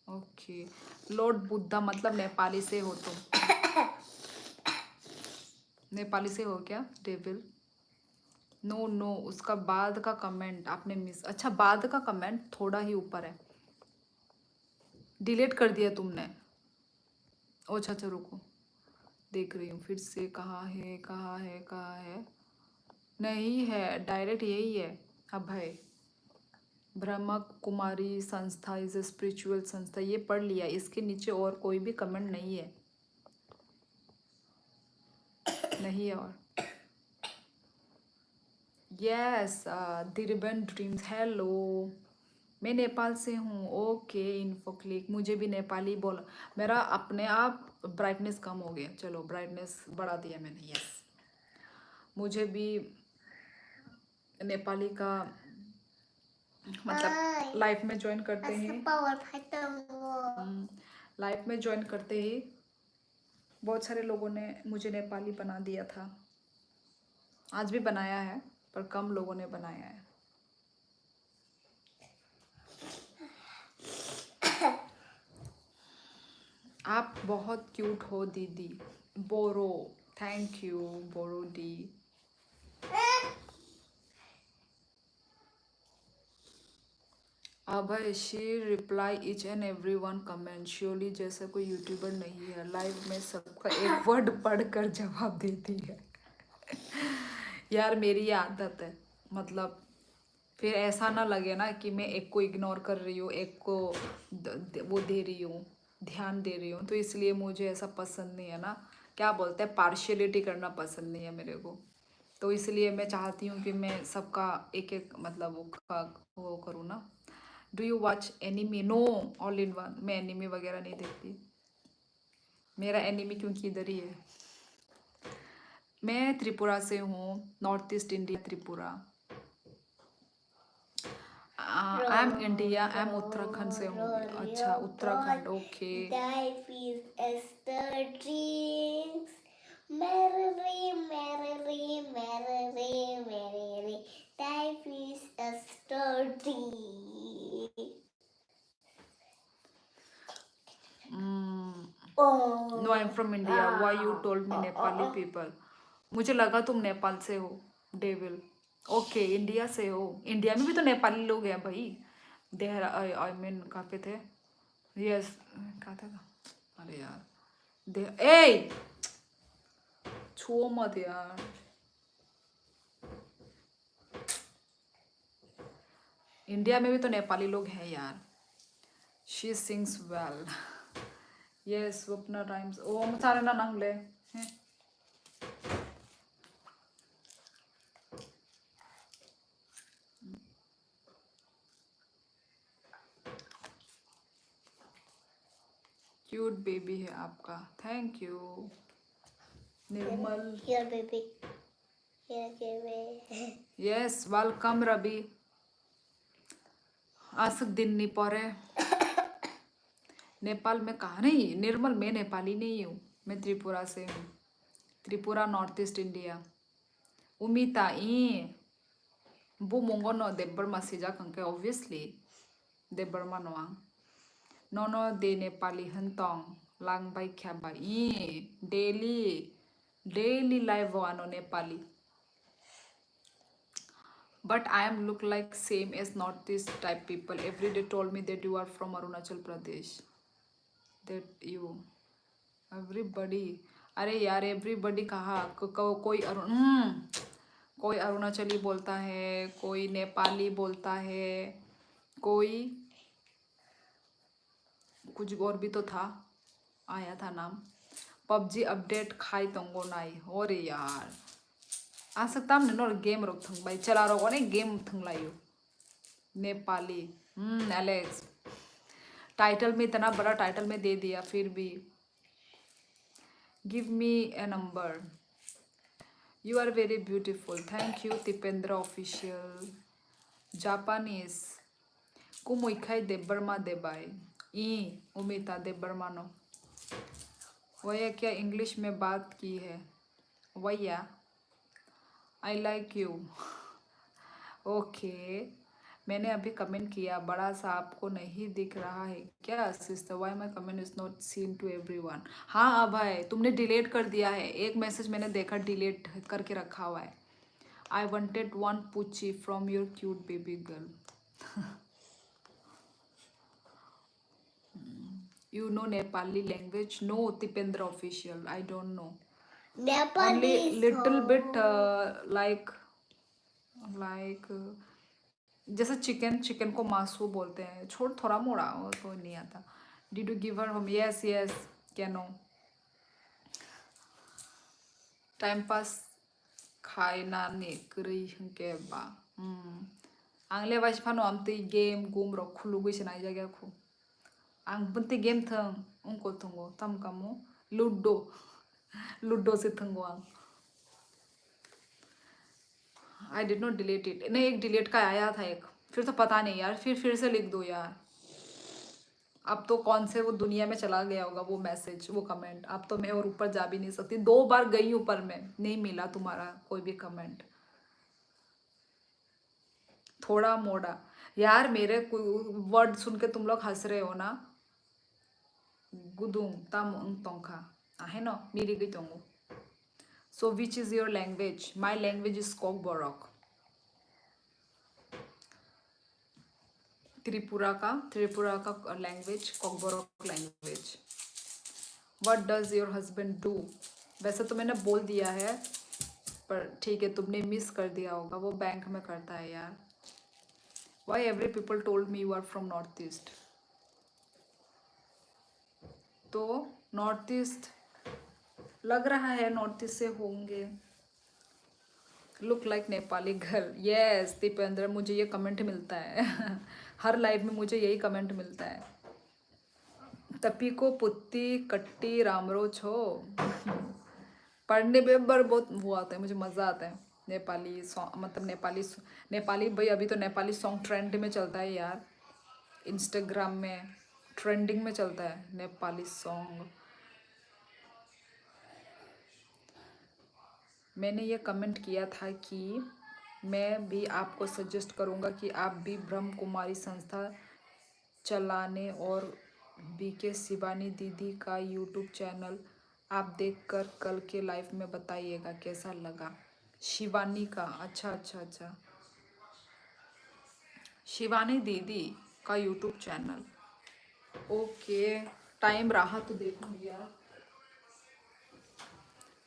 ओके। लॉर्ड बुद्धा मतलब नेपाली से हो तुम? नेपाली से हो क्या डेविल? नो नो, उसका बाद का कमेंट आपने मिस, अच्छा बाद का कमेंट थोड़ा ही ऊपर है, डिलीट कर दिया तुमने। ओ अच्छा अच्छा, रुको देख रही हूँ फिर से। कहाँ है कहाँ है कहाँ है? नहीं है, डायरेक्ट यही है। अब है ब्रह्मा कुमारी संस्था इज ए स्पिरिचुअल संस्था, ये पढ़ लिया। इसके नीचे और कोई भी कमेंट नहीं है, नहीं है और। यस, दिरबन ड्रीम्स, हेलो। मैं नेपाल से हूँ। ओके, इन्फो क्लिक, मुझे भी नेपाली बोला। मेरा अपने आप ब्राइटनेस कम हो गया, चलो ब्राइटनेस बढ़ा दिया मैंने। यस, मुझे भी नेपाली का मतलब लाइफ में ज्वाइन करते ही, लाइफ में ज्वाइन करते ही बहुत सारे लोगों ने मुझे नेपाली बना दिया था। आज भी बनाया है पर कम लोगों ने बनाया है। आप बहुत क्यूट हो दीदी। बोरो, थैंक यू बोरो दी। Abhay, she reply each and every one comment. Surely जैसा कोई यूट्यूबर नहीं है, लाइव में सबका एक वर्ड पढ़कर जवाब देती है। यार मेरी ये आदत है, मतलब फिर ऐसा ना लगे ना कि मैं एक को इग्नोर कर रही हूँ, एक को वो दे रही हूँ, ध्यान दे रही हूँ, तो इसलिए मुझे ऐसा पसंद नहीं है ना, क्या बोलते हैं, पार्शियलिटी करना पसंद नहीं है मेरे को। तो इसलिए मैं चाहती हूँ कि मैं सबका एक एक मतलब वो करूँ ना। Do you watch anime? No, all in one. मैं एनिमी वगैरह नहीं देखती, मेरा एनिमी क्योंकि इधर ही है। मैं त्रिपुरा से हूँ, north east India, Tripura. I am India, I am Uttarakhand से हूँ। अच्छा, Uttarakhand, okay. Life is Esther dreams. Merrily, merrily, merrily, merrily. Life is Esther dreams. No, I am from India. Why you told me Nepali people? मुझे लगा तुम नेपाल से हो, devil. Okay, India से हो। इंडिया में भी तो नेपाली लोग हैं भाई। देहरा, आई मीन कहाँ पे थे? यस, कहाँ था? अरे यार, ए छुओ मत यार। इंडिया में भी तो नेपाली लोग हैं यार। She sings well. Yes, Swapna times. ओ सारे ना नंगले हैं। क्यूट बेबी है आपका, thank you. Nirmal, Here, baby. Here, baby. Yes welcome Ravi. आसक दिन नहीं पड़े। नेपाल में कहा? नहीं निर्मल, मैं नेपाली नहीं हूँ, मैं त्रिपुरा से हूँ। Tripura, north east India. उमिता ई bu mongo no deborma sija kanke obviously deborma noang nono de Nepali hentong lang bai kya bai daily live ano Nepali, but I am look like same as northeast type people. Every day told me that you are from Arunachal Pradesh, that you everybody अरे यार everybody कहा कोई अरुणाचली बोलता है, कोई नेपाली बोलता है, कोई कुछ और भी तो था, आया था नाम। पबजी अपडेट खाई तंगो नाई। अरे यार आ सकता हमने नोर गेम रोक थंग भाई चला रहो ने गेम थंग लायो नेपाली। एलेक्स टाइटल में इतना बड़ा टाइटल में दे दिया फिर भी। Give me a number. You are very beautiful. Thank you Tipendra official. जापानीज कुमुइखाई देबर्मा देबाई ई उमिता देबर्मा नो। वया क्या इंग्लिश में बात की है? वया आई लाइक यू। ओके मैंने अभी कमेंट किया बड़ा सा, आपको नहीं दिख रहा है क्या sister? Why my comment is not seen to everyone. हाँ अब है, तुमने डिलीट कर दिया है। एक मैसेज मैंने देखा डिलीट करके रखा हुआ है। आई वॉन्टेड वन पूची from your cute baby girl. You know Nepali language? No, Tipendra official. I don't know. Nepali Only little song. bit like जैसे चिकन को मासू बोलते हैं, छोड़ थोड़ा मोड़ा वो तो नहीं आता। Did you give her home? Yes yes कैनो। टाइम पास खायनानै गोरै हंके बा आंले बाइस फानो आमते गेम गुम रो खुलु गइसनाय जायगाखौ आं बनते गेम थं उनको थंगो तम कामो लूडो से थंगो आं। I did not delete it. नहीं एक डिलीट का आया था एक, फिर तो पता नहीं यार, फिर से लिख दो यार। अब तो कौन से वो दुनिया में चला गया होगा वो मैसेज वो कमेंट। अब तो मैं और ऊपर जा भी नहीं सकती। 2 बार गई ऊपर में, नहीं मिला तुम्हारा कोई भी कमेंट। थोड़ा मोड़ा यार, मेरे वर्ड सुन के तुम लोग हंस रहे हो ना। गुदुंग तम तोंखा आहे न मेरी गई तोंगो। So which is your language? My language is Kokborok. Tripura का language Kokborok language. What does your husband do? वैसे तो मैंने बोल दिया है पर ठीक है तुमने मिस कर दिया होगा, वो बैंक में करता है यार। Why every people told me you are from north east. तो नॉर्थ ईस्ट लग रहा है नॉर्थ ईस्ट से होंगे। Look like Nepali girl. Yes Dipendra मुझे ये कमेंट मिलता है हर लाइव में मुझे यही कमेंट मिलता है। तपी को पुत्ती कट्टी रामरो छो पढ़ने में पर बहुत वो आता है, मुझे मज़ा आता है। नेपाली सॉन्ग मतलब नेपाली भाई अभी तो नेपाली सॉन्ग ट्रेंड में चलता है यार। इंस्टाग्राम में ट्रेंडिंग में चलता है नेपाली सॉन्ग। मैंने ये कमेंट किया था कि मैं भी आपको सजेस्ट करूँगा कि आप भी ब्रह्म कुमारी संस्था चलाने और बीके शिवानी दीदी का यूट्यूब चैनल आप देखकर कल के लाइव में बताइएगा कैसा लगा। शिवानी का अच्छा शिवानी दीदी का यूट्यूब चैनल। ओके टाइम रहा तो देखूँगी यार,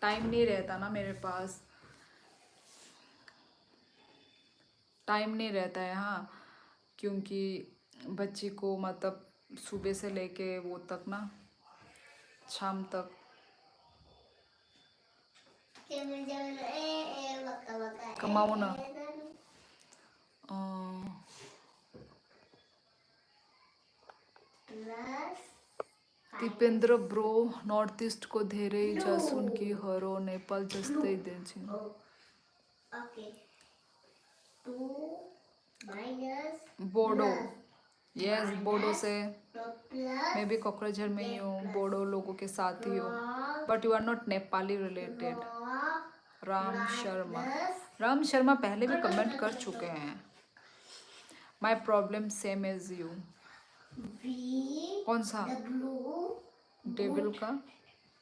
टाइम नहीं रहता ना मेरे पास, टाइम नहीं रहता है। हाँ क्योंकि बच्ची को मतलब सुबह से लेके वो तक ना शाम तक। कमाओ ना। दिपेन्द्र ब्रो नॉर्थ ईस्ट को धेरै जसुन कि हरो नेपाल जस्तै दिन्छन्। बोडो यस बोडो से मैं भी कोकराझार में ही हूँ, बोडो लोगों के साथ ही हूँ, but you are not Nepali related. Ram Sharma पहले भी कमेंट कर चुके हैं। My problem same as you. कौन सा डेविल का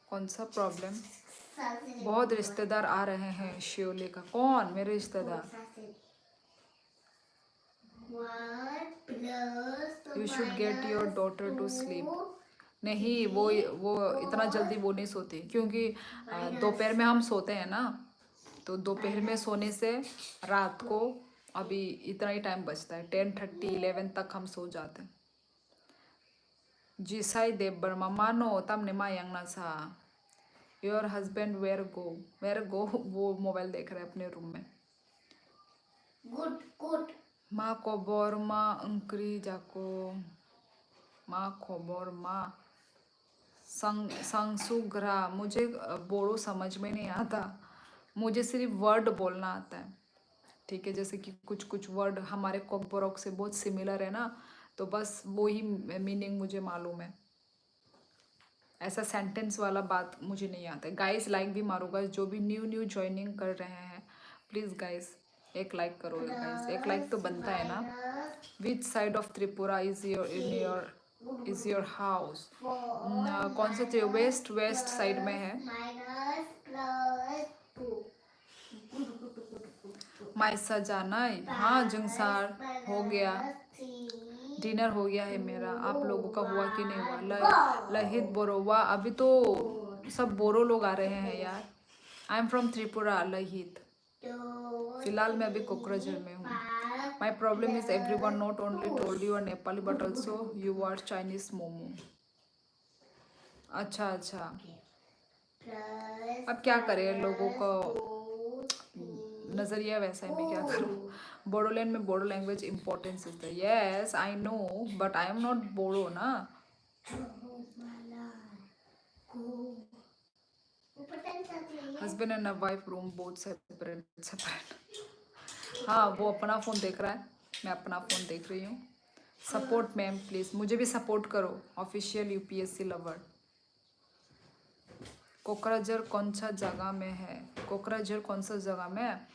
कौन सा प्रॉब्लम? बहुत रिश्तेदार आ रहे हैं शियोले का। कौन मेरे रिश्तेदार? You should get your daughter to sleep. नहीं, वो इतना जल्दी वो नहीं सोते, क्योंकि दोपहर में हम सोते हैं ना, तो दोपहर में सोने से रात को अभी इतना ही टाइम बचता है, 10:30 11 तक हम सो जाते हैं. जी साई देव वर्मा मानो तमने मा यांगना सा योर हस्बैंड वेयर गो वो मोबाइल देख रहे हैं अपने रूम में. Good, good. मा खबर मा ओंख्रि जाको मा खबर मा संसुग्रा. मुझे बोड़ो समझ में नहीं आता, मुझे सिर्फ वर्ड बोलना आता है. ठीक है, जैसे कि कुछ कुछ वर्ड हमारे कोकबोरोक से बहुत सिमिलर है ना, तो बस वो ही मीनिंग मुझे मालूम है. ऐसा सेंटेंस वाला बात मुझे नहीं आता है. गाइस लाइक भी मारो गाइस, जो भी न्यू ज्वाइनिंग कर रहे हैं प्लीज़ गाइस एक लाइक करो गाइस, एक लाइक तो बनता है ना. Which side of Tripura is your house. कौन से वेस्ट साइड में है. Minus plus 2. माइसा जाना है. हाँ जंगसार हो गया, डिनर हो गया है मेरा. आप लोगों का हुआ कि नहीं हुआ. लहित बोरोवा, अभी तो सब बोरो लोग आ रहे हैं यार. I am from Tripura Lohit. फिलहाल मैं अभी कोकराझार में हूँ. My problem is every one not only told you are Nepali but also you are Chinese momo. अच्छा अच्छा, अब क्या करें, लोगों को नज़रिया वैसा है, मैं क्या करूँ. बोडोलैंड में Bodo language importance is the. Yes I know but I am not Bodo ना. Husband and wife room both separate. हाँ वो अपना फ़ोन देख रहा है, मैं अपना फ़ोन देख रही हूँ. सपोर्ट मैम प्लीज़, मुझे भी सपोर्ट करो. Official UPSC lover. कोकराझार कौन सा जगह में है. कोकराझार कौन सा जगह में है.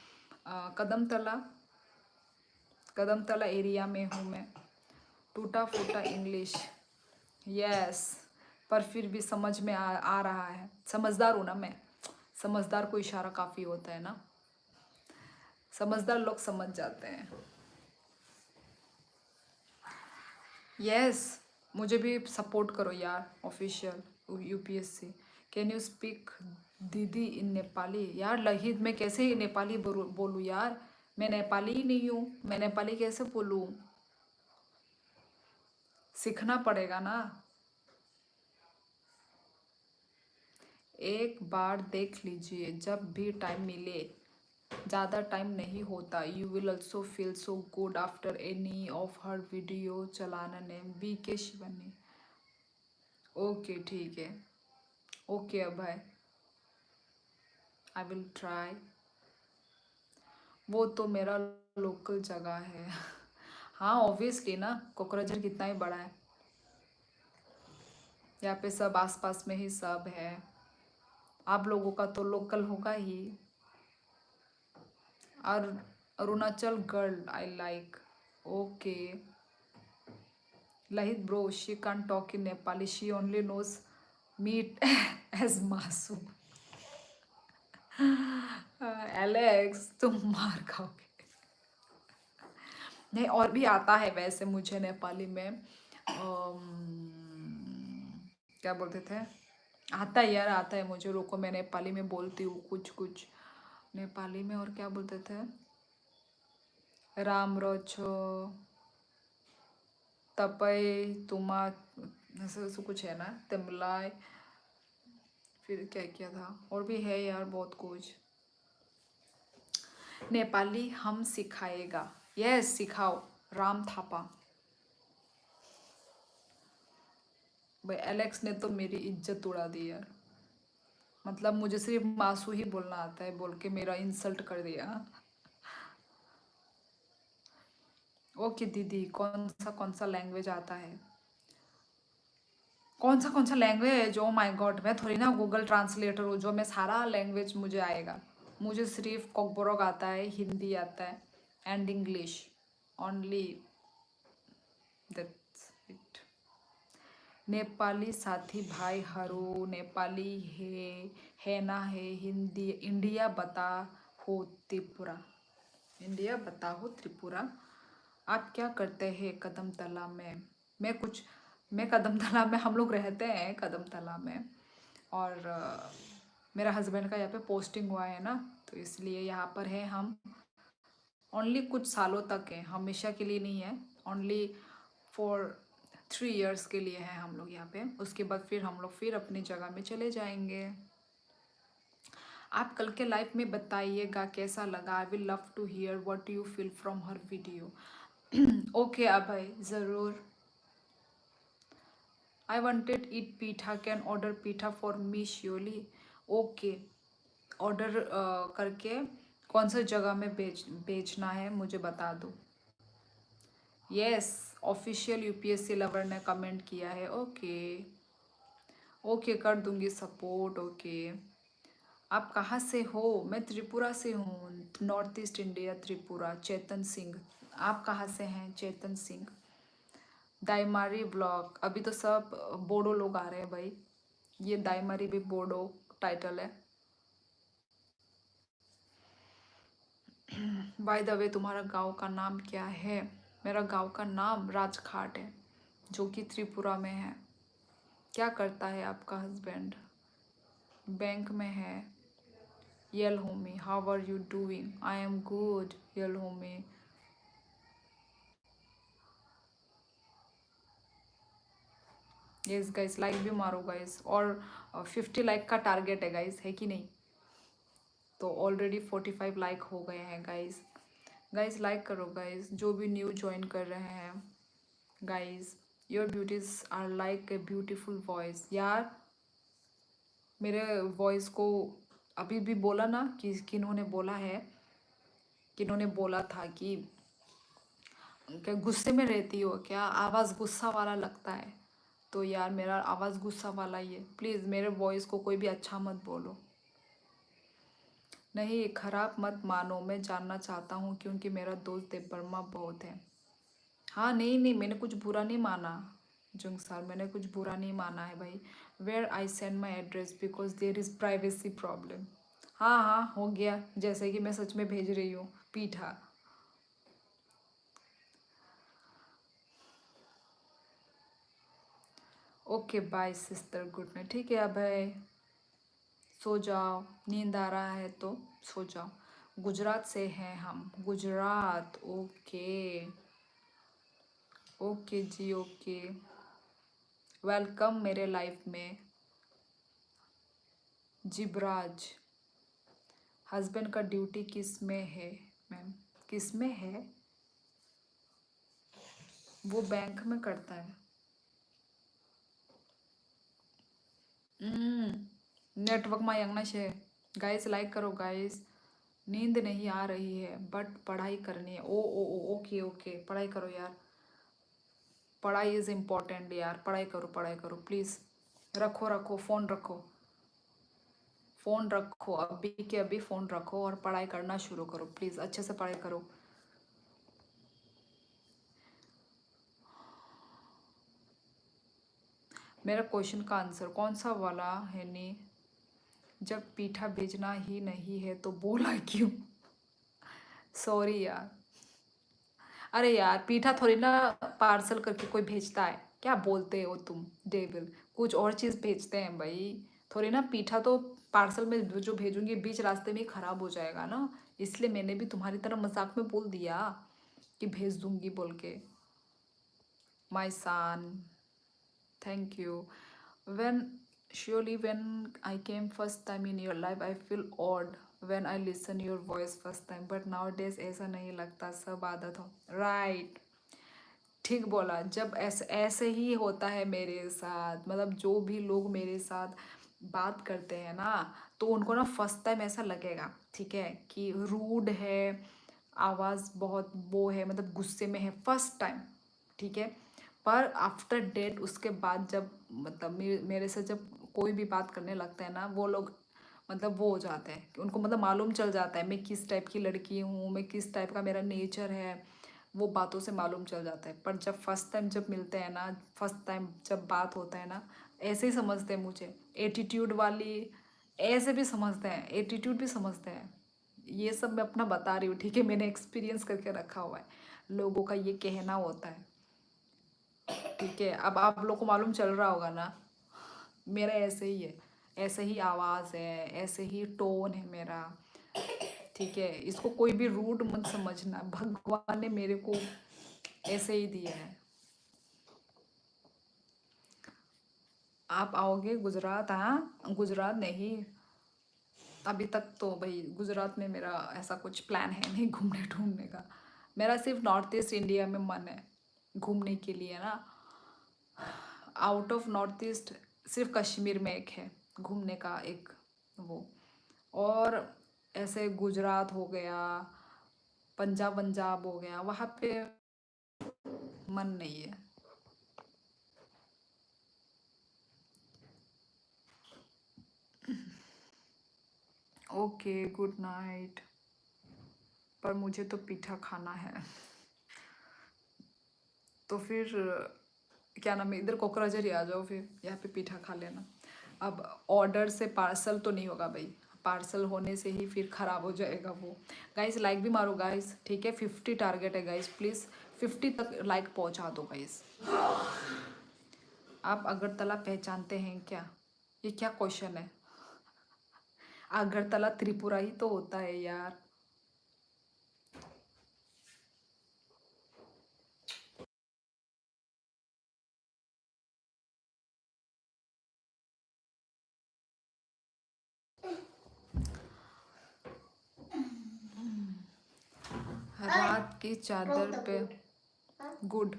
कदमतला एरिया में हूँ मैं. टूटा फूटा इंग्लिश. यस, पर फिर भी समझ में आ रहा है. समझदार हूँ ना मैं. समझदार को इशारा काफ़ी होता है ना. समझदार लोग समझ जाते हैं. यस, मुझे भी सपोर्ट करो यार. Official UPSC. Can you speak दीदी इन नेपाली. यार लहित मैं कैसे नेपाली बोलूँ यार, मैं नेपाली ही नहीं हूँ. मैं नेपाली कैसे बोलूँ, सीखना पड़ेगा ना. एक बार देख लीजिए जब भी टाइम मिले, ज़्यादा टाइम नहीं होता. You will also feel so good after any of her video. चलाना नेम BK शिवानी. ओके ठीक है. Okay Abhay, I will try. वो तो मेरा लोकल जगह है. हाँ ऑब्वियसली ना, कोकराझार कितना ही बड़ा है. यहाँ पे सब आसपास में ही सब है. आप लोगों का तो लोकल होगा ही. और Arunachal girl I like. Okay Lohit bro, she can talk in Nepali, she only knows meat as masu. Alex तुम मार खाओगे. नहीं और भी आता है वैसे मुझे नेपाली में. क्या बोलते थे, आता है यार, आता है मुझे. रुको मैं नेपाली में बोलती हूँ कुछ कुछ नेपाली में. और क्या बोलते थे, राम रोछो तपय तुमा, ऐसा कुछ है ना, तिमलाय. फिर क्या क्या था, और भी है यार बहुत कुछ. नेपाली हम सिखाएगा. यस सिखाओ. राम थापा. भाई एलेक्स ने तो मेरी इज्जत उड़ा दी यार. मतलब मुझे सिर्फ मासू ही बोलना आता है बोल के मेरा इंसल्ट कर दिया. ओके दीदी, कौन सा लैंग्वेज आता है. कौन सा लैंग्वेज. ओ माय गॉड, मैं थोड़ी ना गूगल ट्रांसलेटर हूँ जो मैं सारा लैंग्वेज मुझे आएगा. मुझे सिर्फ कोकबोरोक आता है, हिंदी आता है and English only. That's it. Nepali साथी भाई हरू नेपाली है ना है. हिंदी इंडिया बता हो त्रिपुरा. इंडिया बता हो त्रिपुरा. आप क्या करते हैं कदमतला में. मैं कुछ मैं कदम तालाब में, हम लोग रहते हैं कदम तालाब में, और मेरा हस्बैंड का यहाँ पे पोस्टिंग हुआ है ना, तो इसलिए यहाँ पर है हम। ओनली कुछ सालों तक है, हमेशा के लिए नहीं है, ओनली फॉर 3 इयर्स के लिए है हम लोग यहाँ पे। उसके बाद फिर हम लोग फिर अपनी जगह में चले जाएंगे। आप कल के लाइफ में बताइएगा कैसा लगा। I will love to hear what you feel from her video. Okay Abhay, ज़रूर। I wanted eat pitha, can order pitha for me surely. Okay, order करके कौन सा जगह में बेचना है मुझे बता दो। यस, ऑफिशियल यूपीएससी लवर ने कमेंट किया है। ओके ओके, कर दूंगी सपोर्ट। ओके, आप कहाँ से हो? मैं त्रिपुरा से हूँ, north east India, Tripura. Chetan Singh, आप कहाँ से हैं चेतन सिंह? दाईमारी ब्लॉग, अभी तो सब बोडो लोग आ रहे हैं भाई, ये दाईमारी भी बोडो टाइटल है। बाय द वे, तुम्हारा गांव का नाम क्या है? मेरा गांव का नाम राजघाट है, जो कि त्रिपुरा में है। क्या करता है आपका हस्बैंड? बैंक में है। Y'all homie, how are you doing? I am good y'all homie. Yes guys, like भी मारो गाइस, और 50 लाइक का टारगेट है गाइस, है कि नहीं? तो ऑलरेडी 45 लाइक हो गए हैं गाइस। गाइस लाइक करो गाइस, जो भी न्यू ज्वाइन कर रहे हैं guys. Your beauties are like a beautiful voice. यार मेरे वॉइस को अभी भी बोला ना कि किन्होंने बोला है, किन्होंने बोला था कि क्या गुस्से में रहती हो क्या, आवाज़ गुस्सा वाला लगता है। तो यार मेरा आवाज़ गुस्सा वाला ही है, प्लीज़ मेरे वॉइस को कोई भी अच्छा मत बोलो। नहीं, खराब मत मानो, मैं जानना चाहता हूँ क्योंकि मेरा दोस्त देवबर्मा बहुत है। हाँ नहीं नहीं, मैंने कुछ बुरा नहीं माना जुंग सर, मैंने कुछ बुरा नहीं माना है भाई। Where I send my address because there is privacy problem. हाँ हाँ हो गया, जैसे कि मैं सच में भेज रही हूँ पीठा। Okay bye sister, good night. ठीक है अभय, सो जाओ, नींद आ रहा है तो सो जाओ। गुजरात से हैं हम, गुजरात। ओके ओके जी, ओके, वेलकम मेरे लाइफ में। जिब्राज, हस्बैंड का ड्यूटी किस में है मैम? किस में है? वो बैंक में करता है। नेटवर्क में यंगना शे। गाइस लाइक करो गाइस। नींद नहीं आ रही है बट पढ़ाई करनी है। ओ ओ ओ, ओके ओके, पढ़ाई करो यार, पढ़ाई इज़ इम्पोर्टेंट यार, पढ़ाई करो पढ़ाई करो प्लीज़। रखो रखो फ़ोन, रखो फ़ोन, रखो अभी के अभी फ़ोन रखो और पढ़ाई करना शुरू करो प्लीज़, अच्छे से पढ़ाई करो। मेरा क्वेश्चन का आंसर कौन सा वाला है नी? जब पीठा भेजना ही नहीं है तो बोला क्यों? सॉरी यार। अरे यार पीठा थोड़ी ना पार्सल करके कोई भेजता है, क्या बोलते हो तुम डेविल, कुछ और चीज़ भेजते हैं भाई। थोड़ी ना पीठा तो पार्सल में जो भेजूंगी बीच रास्ते में ही ख़राब हो जाएगा ना, इसलिए मैंने भी तुम्हारी तरह मजाक में बोल दिया कि भेज दूंगी बोल के। My son, thank you. when surely when I came first time in your life I feel odd when I listen your voice first time but nowadays ऐसा नहीं लगता, सब आदत हो। राइट, ठीक बोला। जब ऐसे ऐसे ही होता है मेरे साथ, मतलब जो भी लोग मेरे साथ बात करते हैं ना, तो उनको ना फर्स्ट टाइम ऐसा लगेगा, ठीक है, कि रूड है, आवाज़ बहुत वो है, मतलब गुस्से में है फर्स्ट टाइम, ठीक है। पर आफ्टर डेट, उसके बाद जब मतलब मेरे से जब कोई भी बात करने लगता है ना, वो लोग मतलब वो हो जाते हैं कि उनको मतलब मालूम चल जाता है मैं किस टाइप की लड़की हूँ, मैं किस टाइप का मेरा नेचर है, वो बातों से मालूम चल जाता है। पर जब फर्स्ट टाइम जब मिलते हैं ना, फर्स्ट टाइम जब बात होता है ना, ऐसे ही समझते हैं मुझे, एटीट्यूड वाली, ऐसे भी समझते हैं, एटीट्यूड भी समझते हैं। ये सब मैं अपना बता रही हूँ, ठीक है, मैंने एक्सपीरियंस करके रखा हुआ है, लोगों का ये कहना होता है। ठीक है, अब आप लोग को मालूम चल रहा होगा ना, मेरा ऐसे ही है, ऐसे ही आवाज़ है, ऐसे ही टोन है मेरा। ठीक है, इसको कोई भी रूड मत समझना, भगवान ने मेरे को ऐसे ही दिया है। आप आओगे गुजरात? हाँ, गुजरात नहीं, अभी तक तो भाई गुजरात में मेरा ऐसा कुछ प्लान है नहीं घूमने ढूमने का। मेरा सिर्फ नॉर्थ ईस्ट इंडिया में मन है घूमने के लिए ना। आउट ऑफ नॉर्थ ईस्ट सिर्फ कश्मीर में एक है घूमने का एक वो, और ऐसे गुजरात हो गया, पंजाब पंजाब हो गया, वहाँ पे मन नहीं है। Okay, good night. पर मुझे तो पीठा खाना है, तो फिर क्या नाम है, इधर कोकराझार ही आ जाओ, फिर यहाँ पे पीठा खा लेना। अब ऑर्डर से पार्सल तो नहीं होगा भाई, पार्सल होने से ही फिर ख़राब हो जाएगा वो। गाइस लाइक भी मारो गाइस, ठीक है, 50 टारगेट है गाइस, प्लीज़ 50 तक लाइक पहुँचा दो गाइस। आप अगरतला पहचानते हैं क्या? ये क्या क्वेश्चन है? अगरतला त्रिपुरा ही तो होता है यार। रात की चादर पे, गुड,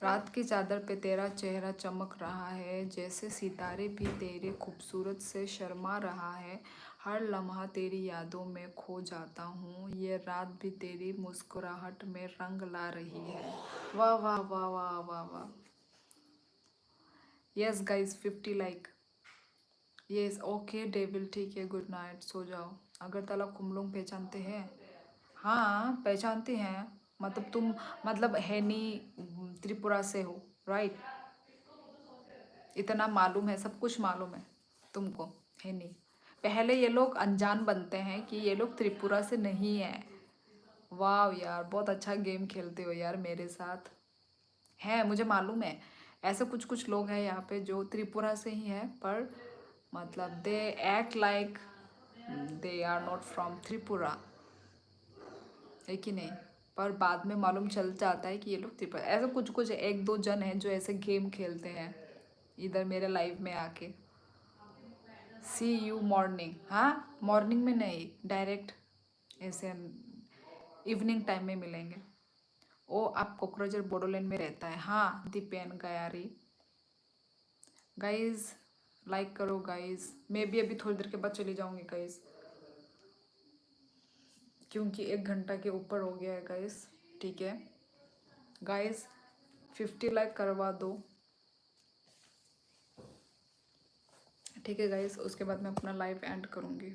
रात की चादर पे तेरा चेहरा चमक रहा है, जैसे सितारे भी तेरे खूबसूरत से शर्मा रहा है। हर लम्हा तेरी यादों में खो जाता हूँ, ये रात भी तेरी मुस्कुराहट में रंग ला रही है। वाह वाह वाह वाह वाह वाह। Yes guys, 50 like. Yes okay devil, ठीक है, गुड नाइट, सो जाओ। अगरतला कुमलोंग पहचानते हैं? हाँ पहचानते हैं, मतलब तुम, मतलब है नहीं, त्रिपुरा से हो, राइट? इतना मालूम है, सब कुछ मालूम है तुमको, है नहीं? पहले ये लोग अनजान बनते हैं कि ये लोग त्रिपुरा से नहीं है। वाह यार, बहुत अच्छा गेम खेलते हो यार मेरे साथ, है मुझे मालूम है। ऐसे कुछ कुछ लोग हैं यहाँ पे जो त्रिपुरा से ही हैं, पर मतलब they act like they are not from Tripura, है कि नहीं? पर बाद में मालूम चल जाता है कि ये लोग त्रिपुरा, ऐसे कुछ कुछ एक दो जन हैं जो ऐसे गेम खेलते हैं इधर मेरे लाइफ में आके। सी यू मॉर्निंग, हाँ मॉर्निंग में नहीं, डायरेक्ट ऐसे इवनिंग टाइम में मिलेंगे। ओ आप कोकराझार बोडोलैंड में रहता है? हाँ दीपेन गयारी। गाइज लाइक करो गाइज, मैं भी अभी थोड़ी देर के बाद चली जाऊंगी गाइज, क्योंकि 1 घंटा के ऊपर हो गया है गाइज। ठीक है गाइज, 50 लाइक करवा दो, ठीक है गाइज, उसके बाद मैं अपना लाइव एंड करूँगी।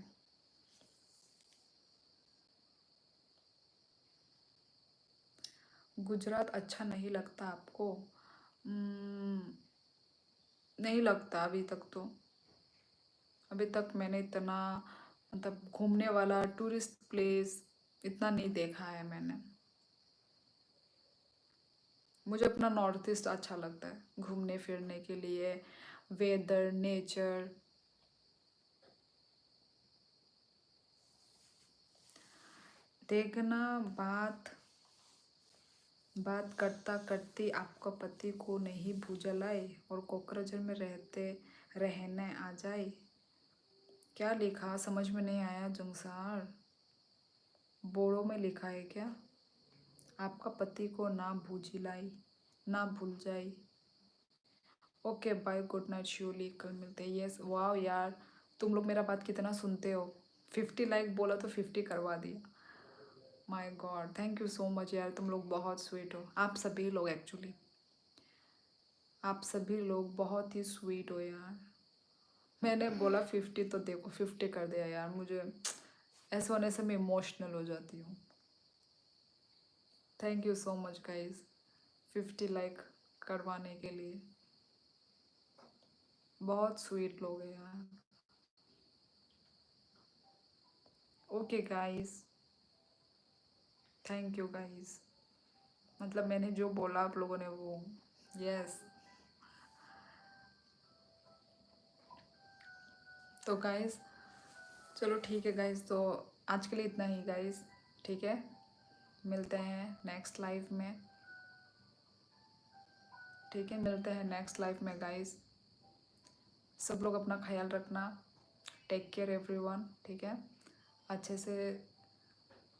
गुजरात अच्छा नहीं लगता आपको? नहीं लगता अभी तक तो, अभी तक मैंने इतना, मतलब घूमने वाला टूरिस्ट प्लेस इतना नहीं देखा है मैंने। मुझे अपना नॉर्थ ईस्ट अच्छा लगता है घूमने फिरने के लिए, वेदर, नेचर। देखना, बात बात करता करती आपका पति को नहीं भूजल आए और कोकराझार में रहने आ जाए। क्या लिखा समझ में नहीं आया जुंगसार, बोड़ो में लिखा है क्या? आपका पति को ना भूजिलाई, ना भूल जाए। Okay bye, good night, surely कल मिलते हैं। यस वाह यार, तुम लोग मेरा बात कितना सुनते हो। 50 लाइक बोला तो 50 करवा दिया। My God, thank you so much यार, तुम लोग बहुत स्वीट हो, आप सभी लोग एक्चुअली, आप सभी लोग बहुत ही स्वीट हो यार। मैंने बोला 50 तो देखो 50 कर दिया यार, मुझे ऐसे होने से मैं इमोशनल हो जाती हूँ। Thank you so much guys 50 like करवाने के लिए, बहुत स्वीट लोग हैं यार। Okay guys, thank you guys, मतलब मैंने जो बोला आप लोगों ने वो यस। तो गाइस चलो ठीक है गाइस, तो आज के लिए इतना ही गाइस, ठीक है। मिलते हैं नेक्स्ट लाइफ में, ठीक है, मिलते हैं नेक्स्ट लाइफ में गाइस। सब लोग अपना ख्याल रखना, टेक केयर एवरीवन, ठीक है। अच्छे से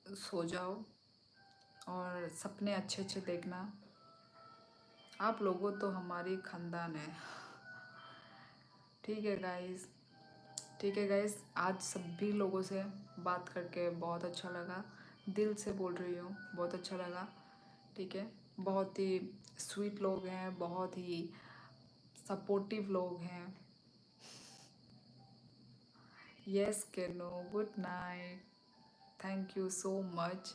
सो जाओ और सपने अच्छे अच्छे देखना। आप लोगों तो हमारी खानदान है, ठीक है गाइस। ठीक है गाइस, आज सभी लोगों से बात करके बहुत अच्छा लगा, दिल से बोल रही हूँ, बहुत अच्छा लगा, ठीक है। बहुत ही स्वीट लोग हैं, बहुत ही सपोर्टिव लोग हैं। यस केनो, good night, thank you so much,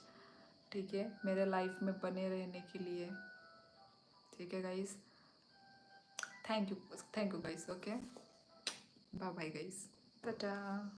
ठीक है, मेरे लाइफ में बने रहने के लिए, ठीक है guys. Thank you guys, okay, bye bye guys, Tata.